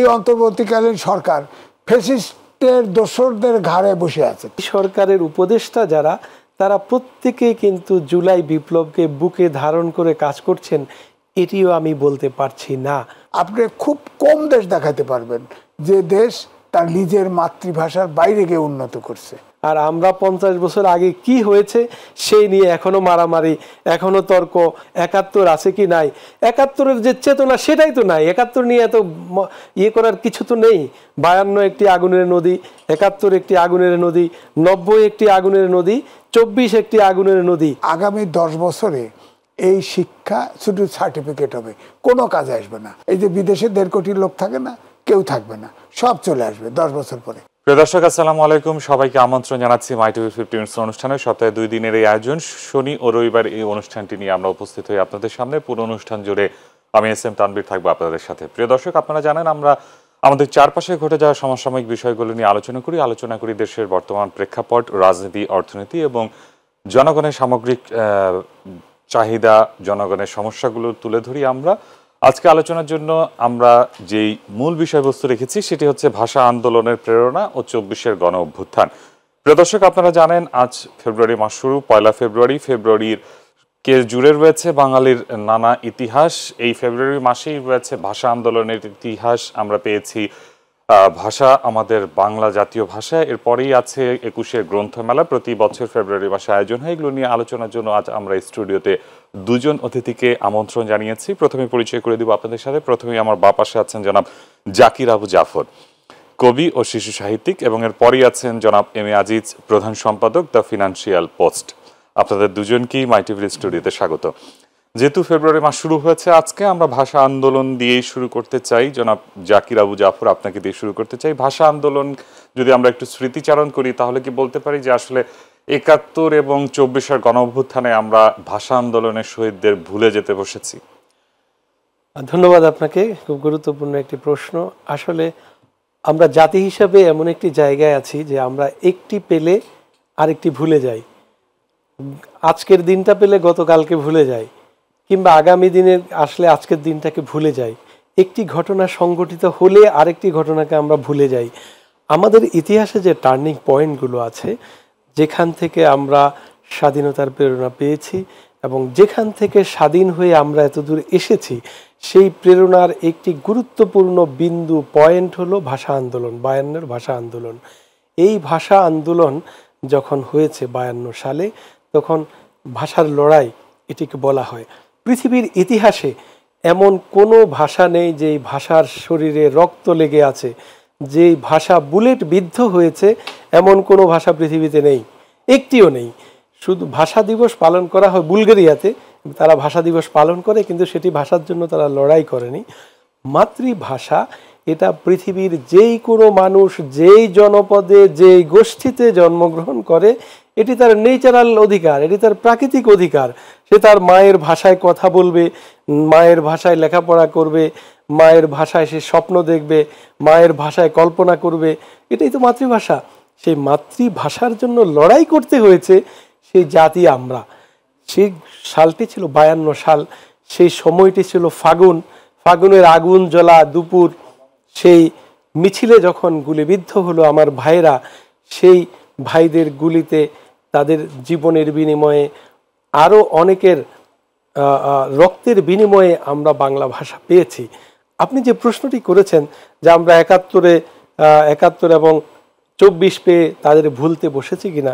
এই অন্তর্বর্তীকালীন সরকার ফ্যাসিস্টের দোসরদের ঘাড়ে বসে আছে। সরকারের উপদেষ্টা যারা, তারা প্রত্যেকেই কিন্তু জুলাই বিপ্লবকে বুকে ধারণ করে কাজ করছেন, এটিও আমি বলতে পারছি না। আপনি খুব কম দেশ দেখাতে পারবেন যে দেশ তার নিজের মাতৃভাষার বাইরে গিয়ে উন্নত করছে। আর আমরা 50 বছর আগে কি হয়েছে সেই নিয়ে এখনো মারামারি, এখনো তর্ক। 71 আছে কি নাই, 71-এর যে চেতনা সেটাই তো নাই। 71 নিয়ে এত ইয়ে করার কিছু তো নেই। 52 একটি আগুনের নদী, 71 একটি আগুনের নদী, 90 একটি আগুনের নদী, 24 একটি আগুনের নদী। আগামী 10 বছরে এই শিক্ষা শুধু সার্টিফিকেট হবে, কোনো কাজে আসবে না। এই যে বিদেশে 1.5 কোটি লোক থাকে না, কেউ থাকবে না, সব চলে আসবে 10 বছর পরে। প্রিয় দর্শক, আসসালামু আলাইকুম। সবাইকে আমন্ত্রণ জানাচ্ছি মাই টিভি 50 মিনিটস অনুষ্ঠানে। সপ্তাহে 2 দিনের এই আয়োজন, শনি ও রবিবার এই অনুষ্ঠানটি নিয়ে আমরা উপস্থিত হই আপনাদের সামনে। পুরো অনুষ্ঠান জুড়ে আমি এস.এম. তানভীর থাকবো আপনাদের সাথে। প্রিয় দর্শক, আপনারা জানেন আমরা আমাদের চারপাশে ঘটে যাওয়া সমসাময়িক বিষয়গুলো নিয়ে আলোচনা করি দেশের বর্তমান প্রেক্ষাপট, রাজনীতি, অর্থনীতি এবং জনগণের সামগ্রিক চাহিদা, জনগণের সমস্যাগুলো তুলে ধরি আমরা। আজকে আলোচনার জন্য আমরা যেই মূল বিষয়বস্তু রেখেছি সেটি হচ্ছে ভাষা আন্দোলনের প্রেরণা ও 24-এর গণ অভ্যুত্থান। প্রিয় দর্শক, আপনারা জানেন আজ ফেব্রুয়ারি মাস শুরু, 1 ফেব্রুয়ারি। ফেব্রুয়ারির কে জুড়ে রয়েছে বাঙালির নানা ইতিহাস। এই ফেব্রুয়ারি মাসেই রয়েছে ভাষা আন্দোলনের ইতিহাস। আমরা পেয়েছি ভাষা আমাদের বাংলা জাতীয় ভাষা, এরপরেই আছে 21-এর গ্রন্থমেলা, প্রতি বছর ফেব্রুয়ারি মাসে আয়োজন হয়। এগুলো নিয়ে আলোচনার জন্য আজ আমরা স্টুডিওতে 2 জন অতিথিকে আমন্ত্রণ জানিয়েছি। প্রথমে পরিচয় করে দিব আপনাদের সাথে। প্রথমেই আমার বাঁ পাশে আছেন জনাব জাকির আবু জাফর, কবি ও শিশু সাহিত্যিক, এবং এরপরই আছেন জনাব এম.এ. আজিজ, প্রধান সম্পাদক, দ্য ফিনান্সিয়াল পোস্ট। আপনাদের দুজনকেই মাই টিভির স্টুডিওতে স্বাগত। যেহেতু ফেব্রুয়ারি মাস শুরু হয়েছে, আজকে আমরা ভাষা আন্দোলন দিয়েই শুরু করতে চাই। জনাব জাকির আবু জাফর, আপনাকে দিয়ে শুরু করতে চাই। ভাষা আন্দোলন যদি আমরা একটু স্মৃতিচারণ করি, তাহলে কি বলতে পারি যে আসলে 71 এবং 24-এর গণ অভ্যুত্থানে আমরা ভাষা আন্দোলনের শহীদদের ভুলে যেতে বসেছি? ধন্যবাদ আপনাকে, খুব গুরুত্বপূর্ণ একটি প্রশ্ন। আসলে আমরা জাতি হিসাবে এমন একটি জায়গায় আছি যে আমরা একটি পেলে আরেকটি ভুলে যাই। আজকের দিনটা পেলে গতকালকে ভুলে যাই, কিংবা আগামী দিনে আসলে আজকের দিনটাকে ভুলে যাই। একটি ঘটনা সংঘটিত হলে আরেকটি ঘটনাকে আমরা ভুলে যাই। আমাদের ইতিহাসে যে টার্নিং পয়েন্টগুলো আছে, যেখান থেকে আমরা স্বাধীনতার প্রেরণা পেয়েছি এবং যেখান থেকে স্বাধীন হয়ে আমরা এতদূর এসেছি, সেই প্রেরণার একটি গুরুত্বপূর্ণ বিন্দু পয়েন্ট হলো ভাষা আন্দোলন, 52-এর ভাষা আন্দোলন। এই ভাষা আন্দোলন যখন হয়েছে 52 সালে, তখন ভাষার লড়াই এটিকে বলা হয়। পৃথিবীর ইতিহাসে এমন কোনো ভাষা নেই যেই ভাষার শরীরে রক্ত লেগে আছে, যেই ভাষা বুলেট বিদ্ধ হয়েছে, এমন কোনো ভাষা পৃথিবীতে নেই, একটিও নেই। শুধু ভাষা দিবস পালন করা হয় বুলগেরিয়াতে, তারা ভাষা দিবস পালন করে, কিন্তু সেটি ভাষার জন্য তারা লড়াই করেনি। মাতৃভাষা এটা পৃথিবীর যেই কোনো মানুষ, যেই জনপদে, যেই গোষ্ঠীতে জন্মগ্রহণ করে, এটি তার ন্যাচারাল অধিকার, এটি তার প্রাকৃতিক অধিকার। সে তার মায়ের ভাষায় কথা বলবে, মায়ের ভাষায় লেখাপড়া করবে, মায়ের ভাষায় সে স্বপ্ন দেখবে, মায়ের ভাষায় কল্পনা করবে। এটাই তো মাতৃভাষা। সেই মাতৃভাষার জন্য লড়াই করতে হয়েছে সেই জাতি আমরা। সেই সালটি ছিল 52 সাল। সেই সময়টি ছিল ফাগুনের আগুন জ্বলা দুপুর। সেই মিছিলে যখন গুলিবিদ্ধ হলো আমার ভাইরা, সেই ভাইদের গুলিতে তাদের জীবনের বিনিময়ে, আরও অনেকের রক্তের বিনিময়ে আমরা বাংলা ভাষা পেয়েছি। আপনি যে প্রশ্নটি করেছেন যে আমরা 71 এবং 24 পেয়ে তাদের ভুলতে বসেছি কিনা,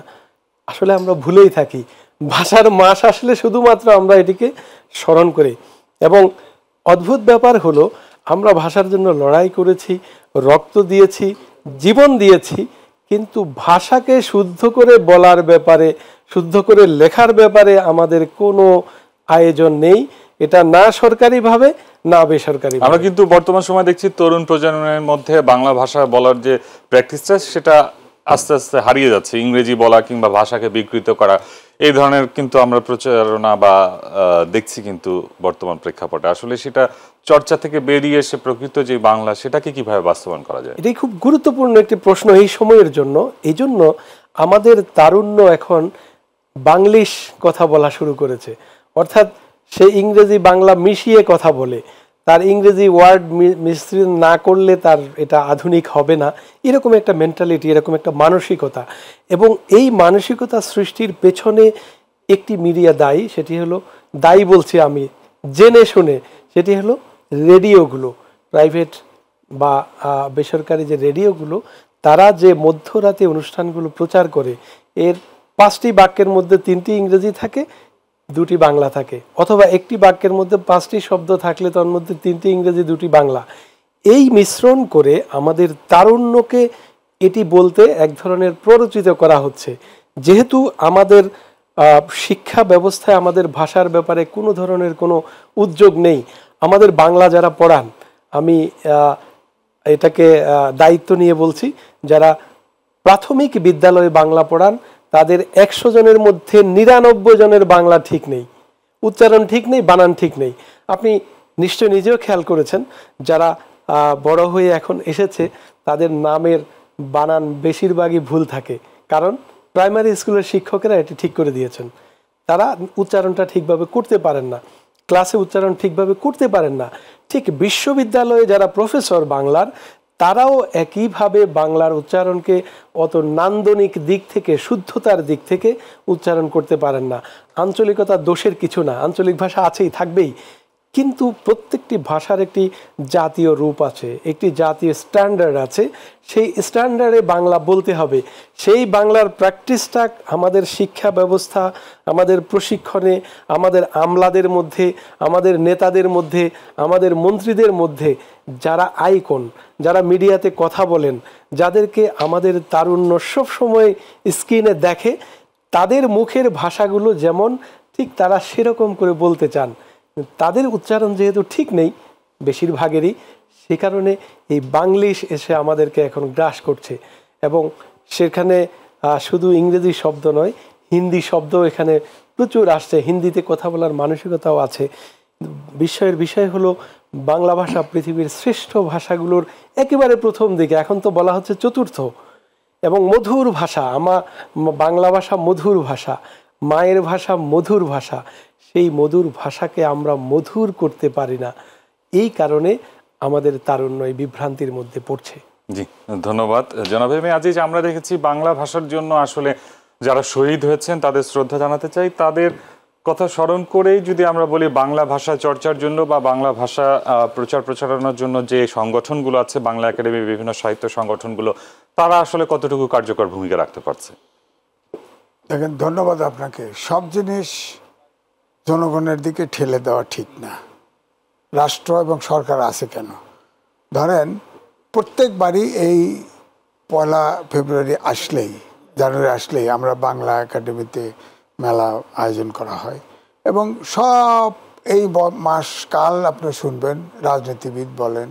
আসলে আমরা ভুলেই থাকি। ভাষার মাস আসলে শুধুমাত্র আমরা এটিকে স্মরণ করি। এবং অদ্ভুত ব্যাপার হলো, আমরা ভাষার জন্য লড়াই করেছি, রক্ত দিয়েছি, জীবন দিয়েছি, কিন্তু ভাষাকে শুদ্ধ করে বলার ব্যাপারে, শুদ্ধ করে লেখার ব্যাপারে আমাদের কোনো আয়োজন নেই। এটা না সরকারিভাবে না বেসরকারি। আমরা কিন্তু বর্তমান সময় দেখছি তরুণ প্রজন্মের মধ্যে বাংলা ভাষা বলার যে প্র্যাকটিসটা, সেটা আস্তে আস্তে হারিয়ে যাচ্ছে। ইংরেজি বলা কিংবা ভাষাকে বিকৃত করা, এই ধরনের কিন্তু আমরা প্রচারণা বা দেখছি কিন্তু বর্তমান প্রেক্ষাপটে। আসলে সেটা চর্চা থেকে বেরিয়ে এসে প্রকৃত যে বাংলা, সেটাকে কিভাবে বাস্তবায়ন করা যায়? এটাই খুব গুরুত্বপূর্ণ একটি প্রশ্ন এই সময়ের জন্য। এই জন্য আমাদের তারুণ্য এখন বাংলিশ কথা বলা শুরু করেছে, অর্থাৎ সে ইংরেজি বাংলা মিশিয়ে কথা বলে। তার ইংরেজি ওয়ার্ড মিশ্রণ না করলে তার এটা আধুনিক হবে না, এরকম একটা মেন্টালিটি, এরকম একটা মানসিকতা। এবং এই মানসিকতা সৃষ্টির পেছনে একটি মিডিয়া দায়ী, সেটি হলো, দায়ী বলছি আমি জেনে শুনে, সেটি হলো রেডিওগুলো, প্রাইভেট বা বেসরকারি যে রেডিওগুলো, তারা যে মধ্যরাতে অনুষ্ঠানগুলো প্রচার করে, এর 5টি বাক্যের মধ্যে 3টি ইংরেজি থাকে, 2টি বাংলা থাকে, অথবা একটি বাক্যের মধ্যে 5টি শব্দ থাকলে তার মধ্যে 3টি ইংরেজি 2টি বাংলা। এই মিশ্রণ করে আমাদের তারুণ্যকে এটি বলতে এক ধরনের প্ররোচিত করা হচ্ছে। যেহেতু আমাদের শিক্ষা ব্যবস্থায় আমাদের ভাষার ব্যাপারে কোনো ধরনের কোনো উদ্যোগ নেই, আমাদের বাংলা যারা পড়ান, আমি এটাকে দায়িত্ব নিয়ে বলছি, যারা প্রাথমিক বিদ্যালয়ে বাংলা পড়ান তাদের 100 জনের মধ্যে 99 জনের বাংলা ঠিক নেই, উচ্চারণ ঠিক নেই, বানান ঠিক নেই। আপনি নিশ্চয় নিজেও খেয়াল করেছেন, যারা বড় হয়ে এখন এসেছে তাদের নামের বানান বেশিরভাগই ভুল থাকে, কারণ প্রাইমারি স্কুলের শিক্ষকেরা এটি ঠিক করে দিয়েছেন। তারা উচ্চারণটা ঠিকভাবে করতে পারেন না, ক্লাসে উচ্চারণ ঠিকভাবে করতে পারেন না। ঠিক বিশ্ববিদ্যালয়ে যারা প্রফেসর বাংলার, তারাও একইভাবে বাংলার উচ্চারণকে অত নান্দনিক দিক থেকে, শুদ্ধতার দিক থেকে উচ্চারণ করতে পারেন না। আঞ্চলিকতা দোষের কিছু না, আঞ্চলিক ভাষা আছেই, থাকবেই, কিন্তু প্রত্যেকটি ভাষার একটি জাতীয় রূপ আছে, একটি জাতীয় স্ট্যান্ডার্ড আছে। সেই স্ট্যান্ডার্ডে বাংলা বলতে হবে। সেই বাংলার প্র্যাকটিসটা আমাদের শিক্ষা ব্যবস্থা, আমাদের প্রশিক্ষণে, আমাদের আমলাদের মধ্যে, আমাদের নেতাদের মধ্যে, আমাদের মন্ত্রীদের মধ্যে, যারা আইকন, যারা মিডিয়াতে কথা বলেন, যাদেরকে আমাদের তারুণ্য সবসময় স্ক্রিনে দেখে, তাদের মুখের ভাষাগুলো যেমন ঠিক তারা সেরকম করে বলতে চান। তাদের উচ্চারণ যেহেতু ঠিক নেই বেশিরভাগেরই, সে কারণে এই বাংলিশ এসে আমাদেরকে এখন গ্রাস করছে। এবং সেখানে শুধু ইংরেজি শব্দ নয়, হিন্দি শব্দও এখানে প্রচুর আসছে, হিন্দিতে কথা বলার মানসিকতাও আছে। বিস্ময়ের বিষয় হলো বাংলা ভাষা পৃথিবীর শ্রেষ্ঠ ভাষাগুলোর একেবারে প্রথম দিকে, এখন তো বলা হচ্ছে চতুর্থ। এবং মধুর ভাষা, বাংলা ভাষা মধুর ভাষা, মায়ের ভাষা মধুর ভাষা, সেই মধুর ভাষাকে আমরা মধুর করতে পারি না। এই কারণে আমাদের তারুণ্য এই বিভ্রান্তির মধ্যে পড়ছে। জি, ধন্যবাদ জনাব এম এ আজিজ। আমরা দেখেছি বাংলা ভাষার জন্য আসলে যারা শহীদ হয়েছেন তাদের শ্রদ্ধা জানাতে চাই। তাদের কথা স্মরণ করেই যদি আমরা বলি, বাংলা ভাষা চর্চার জন্য বা বাংলা ভাষা প্রচারণার জন্য যে সংগঠনগুলো আছে, বাংলা একাডেমি, বিভিন্ন সাহিত্য সংগঠনগুলো, তারা আসলে কতটুকু কার্যকর ভূমিকা রাখতে পারছে? দেখেন, ধন্যবাদ আপনাকে। সব জিনিস জনগণের দিকে ঠেলে দেওয়া ঠিক না। রাষ্ট্র এবং সরকার আছে কেন? ধরেন, প্রত্যেকবারই এই 1 ফেব্রুয়ারি আসলেই, জানুয়ারি আসলেই আমরা বাংলা একাডেমিতে মেলা আয়োজন করা হয়। এবং সব এই মাসকাল আপনি শুনবেন, রাজনীতিবিদ বলেন,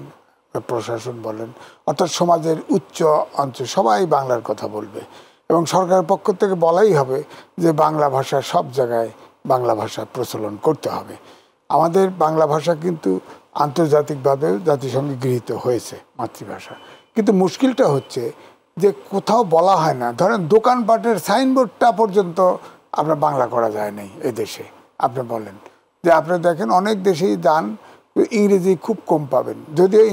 প্রশাসন বলেন, অর্থাৎ সমাজের উচ্চ অঞ্চল সবাই বাংলার কথা বলবে। এবং সরকারের পক্ষ থেকে বলাই হবে যে বাংলা ভাষা সব জায়গায় বাংলা ভাষা প্রচলন করতে হবে। আমাদের বাংলা ভাষা কিন্তু আন্তর্জাতিকভাবে জাতিসংঘে গৃহীত হয়েছে মাতৃভাষা। কিন্তু মুশকিলটা হচ্ছে যে কোথাও বলা হয় না। ধরেন, দোকানপাটের সাইনবোর্ডটা পর্যন্ত আপনার বাংলা করা যায় নাই এ দেশে। আপনি বলেন যে, আপনি দেখেন অনেক দেশেই যান, ইংরেজি খুব কম পাবেন, যদিও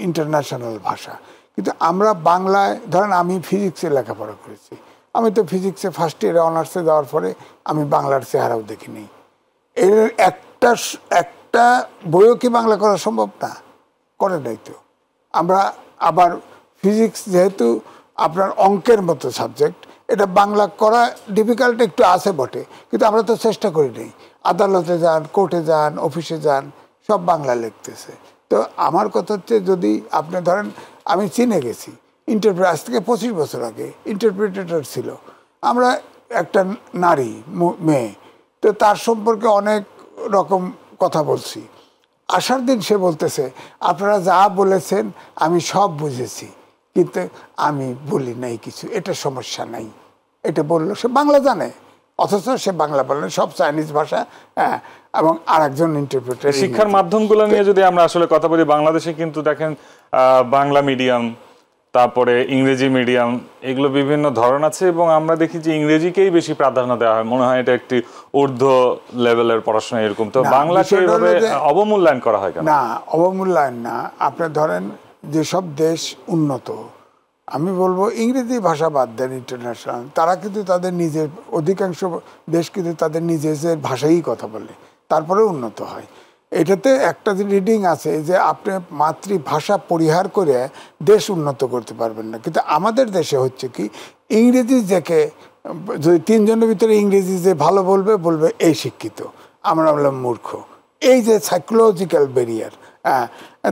ইন্টারন্যাশনাল ভাষা। কিন্তু আমরা বাংলায়, ধরেন আমি ফিজিক্সে লেখাপড়া করেছি, আমি তো ফিজিক্সে ফার্স্ট ইয়ারে অনার্সে যাওয়ার পরে আমি বাংলার চেহারাও দেখিনি। এর একটা বইও কি বাংলা করা সম্ভব না? করে নাই তো। আমরা আবার ফিজিক্স যেহেতু আপনার অঙ্কের মতো সাবজেক্ট, এটা বাংলা করা ডিফিকাল্ট একটু আছে বটে, কিন্তু আমরা তো চেষ্টা করি নাই। আদালতে যান, কোর্টে যান, অফিসে যান, সব বাংলা লিখতেছে। তো আমার কথা হচ্ছে, যদি আপনি ধরেন, আমি চীনে গেছি, আজ থেকে 25 বছর আগে ইন্টারপ্রিটেটর ছিল। আমরা একটা নারী মেয়ে, তো তার সম্পর্কে অনেক রকম কথা বলছি। আসার দিন সে বলতেছে, আপনারা যা বলেছেন আমি সব বুঝেছি, কিন্তু আমি বলি নাই কিছু, এটা সমস্যা নাই। এটা বললো, সে বাংলা জানে, অথচ সে বাংলা বলেন, সব চাইনিজ ভাষা। হ্যাঁ, এবং আরেকজন ইন্টারপ্রেটার। শিক্ষার মাধ্যমগুলো নিয়ে যদি আমরা আসলে কথা বলি, বাংলাদেশে কিন্তু দেখেন বাংলা মিডিয়াম, তারপরে ইংরেজি মিডিয়াম, এগুলো বিভিন্ন ধরন আছে এবং আমরা দেখি যে ইংরেজিকেই বেশি প্রাধান্য দেওয়া হয়, মনে হয় এটা একটি ঊর্ধ্ব লেভেলের পড়াশোনা এরকম। তো বাংলাকে এইভাবে অবমূল্যায়ন করা হয় কেন? না, অবমূল্যায়ন না। আপনি ধরেন যেসব দেশ উন্নত, আমি বলবো ইংরেজি ভাষা বাদ দেন, ইন্টারন্যাশনাল, তারা কিন্তু তাদের নিজের, অধিকাংশ দেশ কিন্তু তাদের নিজেদের ভাষায়ই কথা বলে, তারপরে উন্নত হয়। এটাতে একটা রিডিং আছে যে আপনি মাতৃভাষা পরিহার করে দেশ উন্নত করতে পারবেন না। কিন্তু আমাদের দেশে হচ্ছে কি, ইংরেজি যাকে, যদি তিনজনের ভিতরে ইংরেজি যে ভালো বলবে বলবে এই শিক্ষিত, আমরা বললাম মূর্খ। এই যে সাইকোলজিক্যাল ব্যারিয়ার,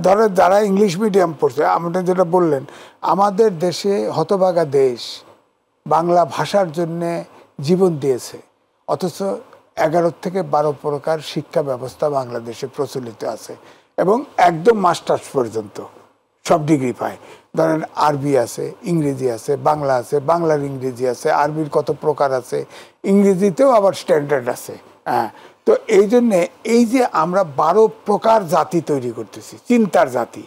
ধরেন যারা ইংলিশ মিডিয়াম পড়ছে, আপনি যেটা বললেন, আমাদের দেশে হতভাগা দেশ বাংলা ভাষার জন্যে জীবন দিয়েছে, অথচ 11 থেকে 12 প্রকার শিক্ষা ব্যবস্থা বাংলাদেশে প্রচলিত আছে এবং একদম মাস্টার্স পর্যন্ত সব ডিগ্রি পায়। ধরেন আরবি আছে, ইংরেজি আছে, বাংলা আছে, বাংলার ইংরেজি আছে, আরবির কত প্রকার আছে, ইংরেজিতেও আবার স্ট্যান্ডার্ড আছে। তো এই জন্যে এই যে আমরা 12 প্রকার জাতি তৈরি করতেছি, চিন্তার জাতি,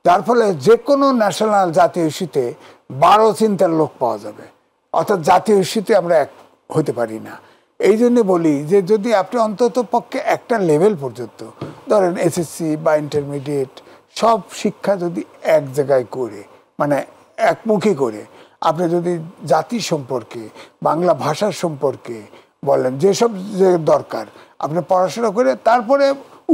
যার ফলে যে কোনো ন্যাশনাল জাতীয় ইস্যুতে 12 চিন্তার লোক পাওয়া যাবে, অর্থাৎ জাতীয় ইস্যুতে আমরা এক হতে পারি না। এই জন্যে বলি যে যদি আপনি অন্তত পক্ষে একটা লেভেল পর্যন্ত, ধরেন এসএসসি বা ইন্টারমিডিয়েট, সব শিক্ষা যদি এক জায়গায় করে, মানে একমুখী করে, আপনি যদি জাতি সম্পর্কে, বাংলা ভাষার সম্পর্কে বলেন, যেসব যে দরকার আপনি পড়াশোনা করে তারপরে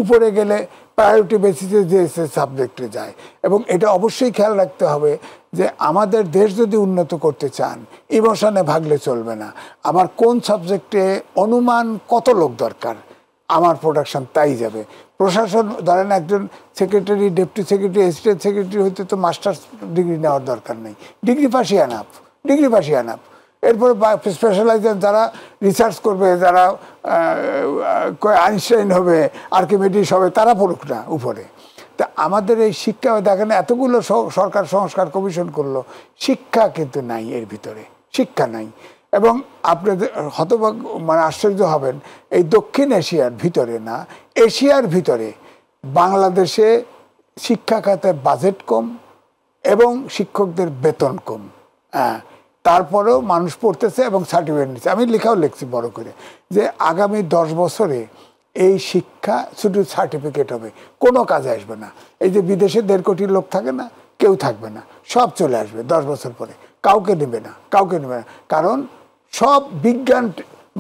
উপরে গেলে প্রায়োরিটি বেসিসে যে সাবজেক্টে যায়। এবং এটা অবশ্যই খেয়াল রাখতে হবে যে আমাদের দেশ যদি উন্নত করতে চান, ইমোশনে ভাগলে চলবে না। আমার কোন সাবজেক্টে অনুমান কত লোক দরকার, আমার প্রোডাকশন তাই যাবে। প্রশাসন, ধরেন একজন secretary, deputy secretary, assistant secretary হইতে তো মাস্টার্স ডিগ্রি নেওয়ার দরকার নেই, ডিগ্রি পাশই আনাপ, ডিগ্রি পাশই আনাপ। এরপরে স্পেশালাইজেশন, যারা রিসার্চ করবে, যারা আইনস্টাইন হবে, আর্কিমিডিস হবে, তারা পড়ুক না উপরে। তা আমাদের এই শিক্ষা, দেখেন এতগুলো সরকার সংস্কার কমিশন করলো, শিক্ষা কিন্তু নাই এর ভিতরে, শিক্ষা নাই। এবং আপনাদের হতভাগ্য, মানে আশ্চর্য হবেন, এই দক্ষিণ এশিয়ার ভিতরে না, এশিয়ার ভিতরে বাংলাদেশে শিক্ষা খাতে বাজেট কম এবং শিক্ষকদের বেতন কম। তারপরেও মানুষ পড়তেছে এবং সার্টিফিকেট নিচ্ছে। আমি লেখাও লিখছি বড় করে যে আগামী 10 বছরে এই শিক্ষা শুধু সার্টিফিকেট হবে, কোনো কাজে আসবে না। এই যে বিদেশে 1.5 কোটি লোক থাকে না, কেউ থাকবে না, সব চলে আসবে 10 বছর পরে, কাউকে নেবে না, কাউকে নেবে না। কারণ সব বিজ্ঞান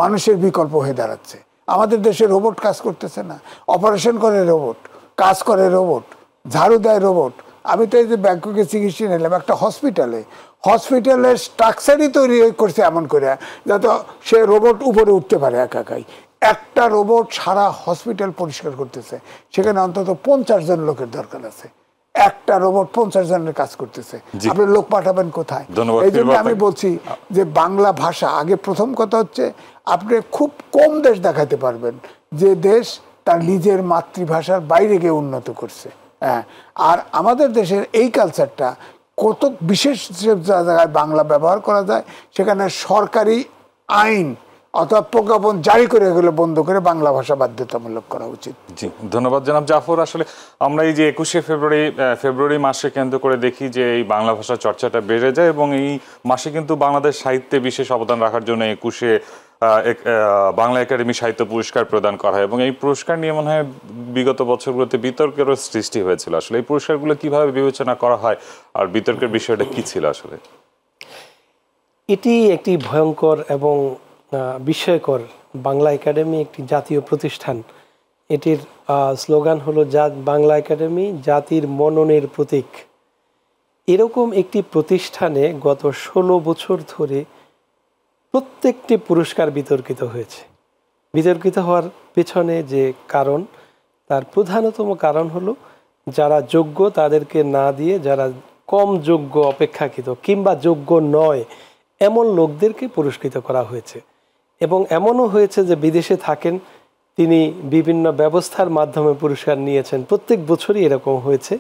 মানুষের বিকল্প হয়ে দাঁড়াচ্ছে। আমাদের দেশে রোবট কাজ করতেছে না, অপারেশন করে রোবট, কাজ করে রোবট, ঝাড়ু দেয় রোবট। আমি তো এই যে ব্যাংককে চিকিৎসা নিলাম, একটা হসপিটালের স্ট্রাকচারই তৈরি করছে এমন করে যাতে সে রোবট উপরে উঠতে পারে একাই। একটা রোবট সারা হসপিটাল পরিষ্কার করতেছে, সেখানে অন্তত 50 জন লোকের দরকার আছে। একটা রোবট 50 জনের কাজ করতেছে, আপনি লোক পাঠাবেন কোথায়? এই জন্য আমি বলছি যে বাংলা ভাষা আগে, প্রথম কথা হচ্ছে আপনি খুব কম দেশ দেখাতে পারবেন যে দেশ তার নিজের মাতৃভাষার বাইরে গিয়ে উন্নত করছে। আর আমাদের দেশের এই কালচারটা কত বিশেষ জায়গায় বাংলা ব্যবহার করা যায়, সেখানে সরকারি আইন অথবা প্রজ্ঞাপন জারি করে এগুলো বন্ধ করে বাংলা ভাষা বাধ্যতামূলক করা উচিত। জি, ধন্যবাদ জনাব জাফর। আসলে আমরা এই যে 21শে ফেব্রুয়ারি মাসে কেন্দ্র করে দেখি যে এই বাংলা ভাষার চর্চাটা বেড়ে যায় এবং এই মাসে কিন্তু বাংলাদেশ সাহিত্যে বিশেষ অবদান রাখার জন্য 21শে বাংলা একাডেমি সাহিত্য পুরস্কার প্রদান করা হয় এবং এই পুরস্কার নিয়ে মনে হয় বিগত বছরগুলোতে বিতর্কেরও সৃষ্টি হয়েছিল। আসলে এই পুরস্কারগুলো কিভাবে বিবেচনা করা হয় আর বিতর্কের বিষয়টা কি ছিল? আসলে এটি একটি ভয়ঙ্কর এবং বিস্ময়কর। বাংলা একাডেমি একটি জাতীয় প্রতিষ্ঠান, এটির স্লোগান হলো বাংলা একাডেমি জাতির মননের প্রতীক। এরকম একটি প্রতিষ্ঠানে গত 16 বছর ধরে প্রত্যেকটি পুরস্কার বিতর্কিত হয়েছে। বিতর্কিত হওয়ার পেছনে যে কারণ, তার প্রধানতম কারণ হলো যারা যোগ্য তাদেরকে না দিয়ে যারা কম যোগ্য অপেক্ষাকৃত কিংবা যোগ্য নয় এমন লোকদেরকে পুরস্কৃত করা হয়েছে। এবং এমনও হয়েছে যে বিদেশে থাকেন, তিনি বিভিন্ন ব্যবস্থার মাধ্যমে পুরস্কার নিয়েছেন। প্রত্যেক বছরই এরকম হয়েছে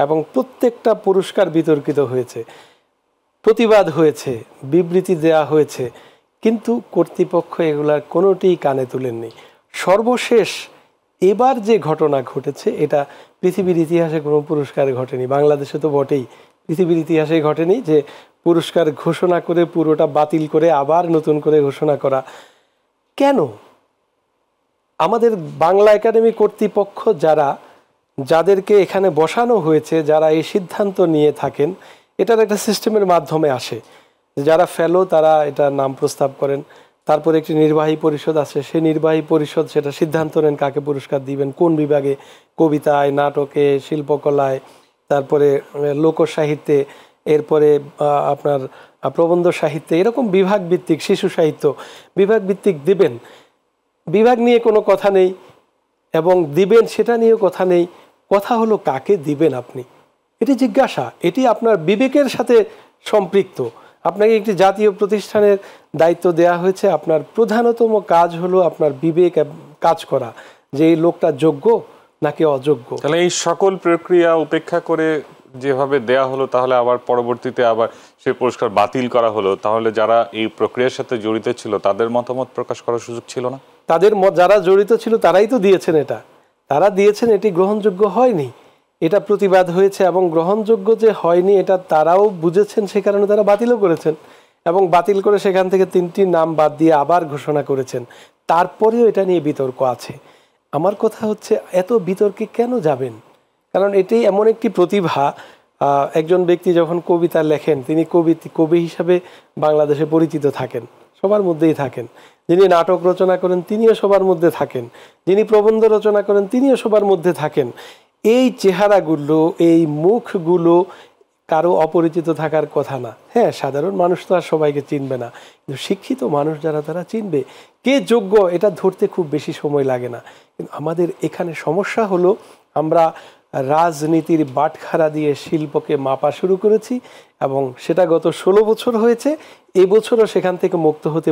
এবং প্রত্যেকটা পুরস্কার বিতর্কিত হয়েছে, প্রতিবাদ হয়েছে, বিবৃতি দেয়া হয়েছে, কিন্তু কর্তৃপক্ষ এগুলার কোনোটিই কানে তুলেননি। সর্বশেষ এবার যে ঘটনা ঘটেছে, এটা পৃথিবীর ইতিহাসে কোনো পুরস্কারে ঘটেনি, বাংলাদেশে তো বটেই, পৃথিবীর ইতিহাসে ঘটেনি যে পুরস্কার ঘোষণা করে পুরোটা বাতিল করে আবার নতুন করে ঘোষণা করা। কেন? আমাদের বাংলা একাডেমি কর্তৃপক্ষ যাদেরকে এখানে বসানো হয়েছে, যারা এই সিদ্ধান্ত নিয়ে থাকেন, এটার একটা সিস্টেমের মাধ্যমে আসে। যারা ফেলো তারা এটার নাম প্রস্তাব করেন, তারপরে একটি নির্বাহী পরিষদ আছে, সেই নির্বাহী পরিষদ সেটা সিদ্ধান্ত নেন কাকে পুরস্কার দিবেন, কোন বিভাগে, কবিতায়, নাটকে, শিল্পকলায়, তারপরে লোকসাহিত্যে, এরপরে আপনার প্রবন্ধ সাহিত্যে, এরকম বিভাগ ভিত্তিক, শিশু সাহিত্য বিভাগ ভিত্তিক দিবেন। বিভাগ নিয়ে কোনো কথা নেই এবং দিবেন সেটা নিয়েও কথা নেই। কথা হলো কাকে দিবেন আপনি, এটি জিজ্ঞাসা, এটি আপনার বিবেকের সাথে সম্পৃক্ত। আপনাকে একটি জাতীয় প্রতিষ্ঠানের দায়িত্ব দেওয়া হয়েছে, আপনার প্রধানতম কাজ হলো আপনার বিবেক কাজ করা যে এই লোকটা যোগ্য নাকি অযোগ্য। তাহলে এই সকল প্রক্রিয়া উপেক্ষা করে যেভাবে দেয়া হলো, তাহলে আবার পরবর্তীতে আবার সেই পুরস্কার বাতিল করা হলো, তাহলে যারা এই প্রক্রিয়ার সাথে জড়িত ছিল তাদের মতামত প্রকাশ করার সুযোগ ছিল না? তাদের যারা জড়িত ছিল তারাই তো দিয়েছেন, তারা দিয়েছেন, এটি গ্রহণযোগ্য হয়নি, এটা প্রতিবাদ হয়েছে এবং গ্রহণযোগ্য যে হয়নি এটা তারাও বুঝেছেন, সে কারণে তারা বাতিলও করেছেন এবং বাতিল করে সেখান থেকে 3টি নাম বাদ দিয়ে আবার ঘোষণা করেছেন। তারপরেও এটা নিয়ে বিতর্ক আছে। আমার কথা হচ্ছে এত বিতর্কে কেন যাবেন? কারণ এটি এমন একটি প্রতিভা। একজন ব্যক্তি যখন কবিতা লেখেন তিনি কবি হিসাবে বাংলাদেশে পরিচিত থাকেন, সবার মধ্যেই থাকেন। যিনি নাটক রচনা করেন তিনিও সবার মধ্যে থাকেন, যিনি প্রবন্ধ রচনা করেন তিনিও সবার মধ্যে থাকেন। এই চেহারাগুলো, এই মুখগুলো কারো অপরিচিত থাকার কথা না। হ্যাঁ, সাধারণ মানুষ তো আর সবাইকে চিনবে না, কিন্তু শিক্ষিত মানুষ যারা তারা চিনবে। কে যোগ্য এটা ধরতে খুব বেশি সময় লাগে না। কিন্তু আমাদের এখানে সমস্যা হলো আমরা রাজনীতির বাটখারা দিয়ে শিল্পকে মাপা শুরু করেছি এবং সেটা গত 16 বছর হয়েছে। এবছরও সেখান থেকে মুক্ত হতে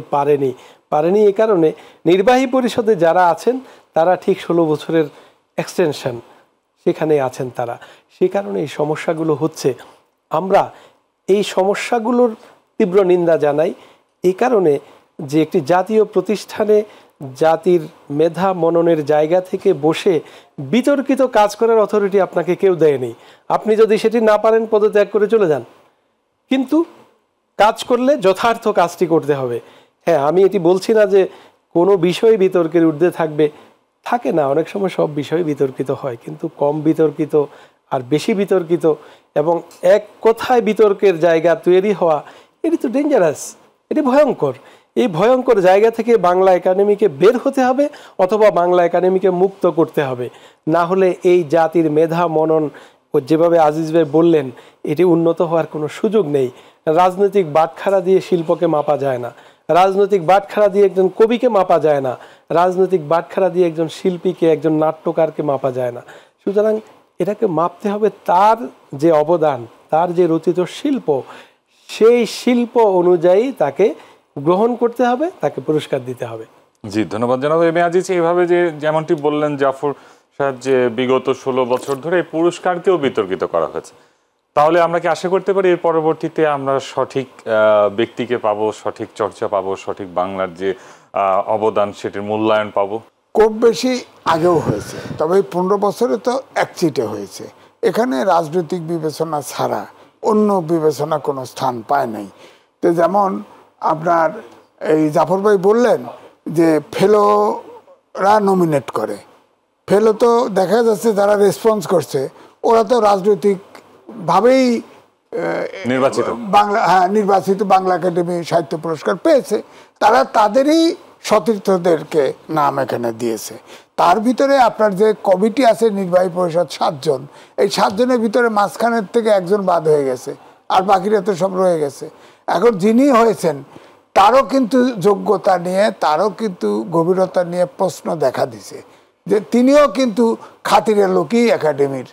পারেনি এই কারণে নির্বাহী পরিষদে যারা আছেন তারা ঠিক 16 বছরের এক্সটেনশন সেখানে আছেন তারা, সেই কারণে এই সমস্যাগুলো হচ্ছে। আমরা এই সমস্যাগুলোর তীব্র নিন্দা জানাই এই কারণে যে একটি জাতীয় প্রতিষ্ঠানে জাতির মেধা মননের জায়গা থেকে বসে বিতর্কিত কাজ করার অথরিটি আপনাকে কেউ দেয়নি। আপনি যদি সেটি না পারেন পদত্যাগ করে চলে যান, কিন্তু কাজ করলে যথার্থ কাজটি করতে হবে। হ্যাঁ, আমি এটি বলছি না যে কোনো বিষয় বিতর্কের ঊর্ধ্বে থাকে না, অনেক সময় সব বিষয় বিতর্কিত হয়, কিন্তু কম বিতর্কিত আর বেশি বিতর্কিত এবং এক কথায় বিতর্কের জায়গা তৈরি হওয়া, এটি তো ডেঞ্জারাস, এটি ভয়ঙ্কর। এই ভয়ঙ্কর জায়গা থেকে বাংলা একাডেমিকে বের হতে হবে অথবা বাংলা একাডেমিকে মুক্ত করতে হবে। না হলে এই জাতির মেধা মনন যেভাবে আজিজ ভাই বললেন এটি উন্নত হওয়ার কোনো সুযোগ নেই। রাজনৈতিক বাটখারা দিয়ে শিল্পকে মাপা যায় না, রাজনৈতিক বাটখারা দিয়ে একজন কবিকে মাপা যায় না, রাজনৈতিক বাটখারা দিয়ে একজন শিল্পীকে, একজন নাট্যকারকে মাপা যায় না। সুতরাং এটাকে মাপতে হবে তার যে অবদান, তার যে রচিত শিল্প, সেই শিল্প অনুযায়ী তাকে গ্রহণ করতে হবে, তাকে পুরস্কার দিতে হবে। জি, ধন্যবাদ জনাব এম এ আজিজ। এইভাবে যে যেমনটি বললেন জাফর সাহেব যে বিগত 16 বছর ধরে এই পুরস্কারকেও বিতর্কিত করা হয়েছে, তাহলে আমরা কি আশা করতে পারি এর পরবর্তীতে আমরা সঠিক ব্যক্তিকে পাবো, সঠিক চর্চা পাবো, সঠিক বাংলার যে অবদান সেটির মূল্যায়ন পাবো? খুব বেশি আগেও হয়েছে, তবে 15 বছরে তো একচিটে হয়েছে। এখানে রাজনৈতিক বিবেচনা ছাড়া অন্য বিবেচনা কোনো স্থান পায় নাই। তো যেমন আপনার এই জাফর ভাই বললেন যে ফেলোরা নমিনেট করে, ফেলো তো দেখা যাচ্ছে যারা রেসপন্স করছে ওরা তো রাজনৈতিকভাবেই নির্বাচিত বাংলা একাডেমি সাহিত্য পুরস্কার পেয়েছে। তারা তাদেরই সতীর্থদেরকে নাম এখানে দিয়েছে। তার ভিতরে আপনার যে কমিটি আছে নির্বাহী পরিষদ 7 জন, এই 7 জনের ভিতরে মাঝখানের থেকে একজন বাদ হয়ে গেছে, আর বাকিরা তো সব রয়ে গেছে। এখন যিনি হয়েছেন তারও কিন্তু যোগ্যতা নিয়ে, তারও কিন্তু গভীরতা নিয়ে প্রশ্ন দেখা দিছে যে তিনিও কিন্তু খাতিরের লোকই একাডেমির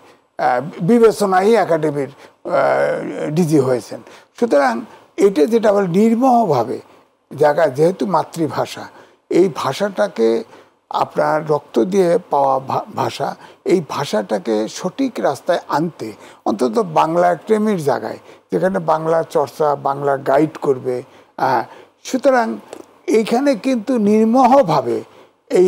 বিবেচনায় একাডেমির ডিজি হয়েছেন। সুতরাং এটা যেটা বলে নির্মমভাবে জায়গায়, যেহেতু মাতৃভাষা, এই ভাষাটাকে আপনার রক্ত দিয়ে পাওয়া ভাষা, এই ভাষাটাকে সঠিক রাস্তায় আনতে অন্তত বাংলা একাডেমির জায়গায় যেখানে বাংলা চর্চা, বাংলা গাইড করবে, সুতরাং এইখানে কিন্তু নির্মমভাবে এই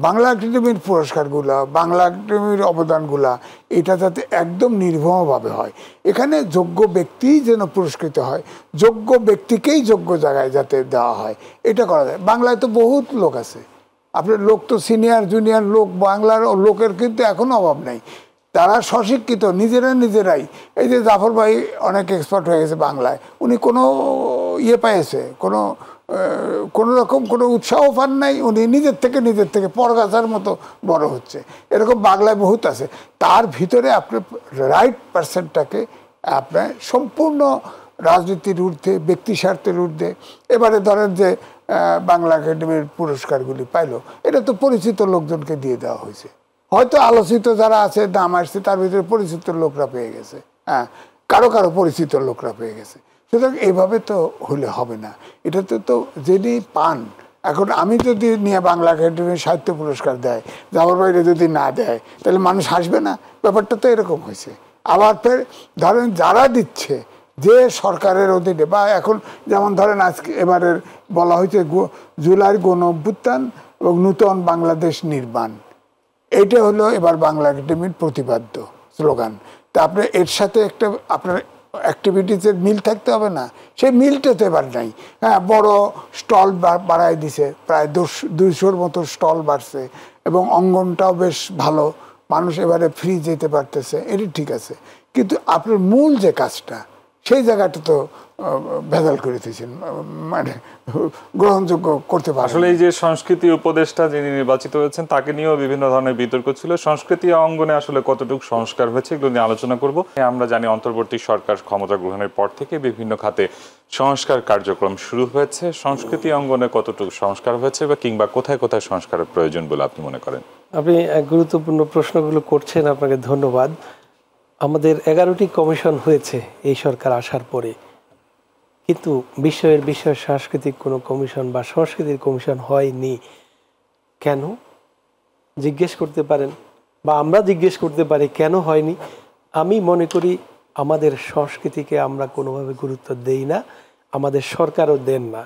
বাংলা একাডেমির পুরস্কারগুলো, বাংলা একাডেমির অবদানগুলা এটা যাতে একদম নির্ভরভাবে হয়, এখানে যোগ্য ব্যক্তিই যেন পুরস্কৃত হয়, যোগ্য ব্যক্তিকেই যোগ্য জায়গায় যাতে দেওয়া হয়, এটা করা যায়। বাংলায় তো বহুত লোক আছে, আপনার লোক তো সিনিয়র জুনিয়র লোক, বাংলার লোকের কিন্তু এখনো অভাব নেই। তারা স্বশিক্ষিত, নিজেরাই। এই যে জাফর ভাই অনেক এক্সপার্ট হয়ে গেছে বাংলায়, উনি কোনো পেয়েছে, কোনো রকম কোনো উৎসাহ পান নাই, উনি নিজের থেকে পরগাছার মতো বড় হচ্ছে। এরকম বাংলায় বহুত আছে। তার ভিতরে আপনার রাইট পার্সনটাকে আপনার সম্পূর্ণ রাজনীতির ঊর্ধ্বে, ব্যক্তি স্বার্থের ঊর্ধ্বে। এবারে ধরেন যে বাংলা একাডেমির পুরস্কারগুলি পাইলো, এটা তো পরিচিত লোকজনকে দিয়ে দেওয়া হয়েছে। হয়তো আলোচিত যারা আছে, নাম আসছে, তার ভিতরে পরিচিত লোকরা পেয়ে গেছে, হ্যাঁ, কারো পরিচিত লোকরা পেয়ে গেছে। সুতরাং এইভাবে তো হলে হবে না। এটাতে তো যিনি পান, এখন আমি যদি নিয়ে বাংলা একাডেমির সাহিত্য পুরস্কার দেয়, জাফর ভাইরে যদি না দেয়, তাহলে মানুষ হাসবে না? ব্যাপারটা তো এরকম হয়েছে। আবার ফের ধরেন যারা দিচ্ছে, যে সরকারের অধীনে, বা এখন যেমন ধরেন আজকে এবারের বলা হয়েছে জুলাইয়ের গণ অভ্যুত্থান এবং নূতন বাংলাদেশ নির্মাণ, এইটা হলো এবার বাংলা একাডেমির প্রতিপাদ্য স্লোগান। তা আপনার এর সাথে একটা আপনার অ্যাক্টিভিটিসের মিল থাকতে হবে না? সেই মিলটা তো এবার নাই। হ্যাঁ, বড় স্টল বাড়ায় দিছে, প্রায় 200-র মতো স্টল বাড়ছে, এবং অঙ্গনটাও বেশ ভালো, মানুষ এবারে ফ্রি যেতে পারতেছে, এটি ঠিক আছে। কিন্তু আপনার মূল যে কাজটা, সেই জায়গাটা তো ভেজাল করে দিয়েছেন, মানে গ্রহণযোগ্য করতে পারেন। আসলে এই যে সংস্কৃতি উপদেষ্টা যিনি নির্বাচিত হয়েছেন, তাকে নিয়েও বিভিন্ন ধরনের বিতর্ক ছিল। সংস্কৃতি অঙ্গনে আসলে কতটুকু সংস্কার হয়েছে, এগুলো নিয়ে আলোচনা করব। আমরা জানি অন্তর্বর্তী সরকার ক্ষমতা গ্রহণের পর থেকে বিভিন্ন খাতে সংস্কার কার্যক্রম শুরু হয়েছে। সংস্কৃতি অঙ্গনে কতটুকু সংস্কার হয়েছে, বা কিংবা কোথায় কোথায় সংস্কারের প্রয়োজন বলে আপনি মনে করেন? আপনি গুরুত্বপূর্ণ প্রশ্নগুলো করছেন, আপনাকে ধন্যবাদ। আমাদের 11টি কমিশন হয়েছে এই সরকার আসার পরে, কিন্তু বিষয় সাংস্কৃতিক কোনো কমিশন বা সংস্কৃতির কমিশন হয়নি। কেন জিজ্ঞেস করতে পারেন, বা আমরা জিজ্ঞেস করতে পারি কেন হয়নি। আমি মনে করি আমাদের সংস্কৃতিকে আমরা কোনোভাবে গুরুত্ব দেই না, আমাদের সরকারও দেন না।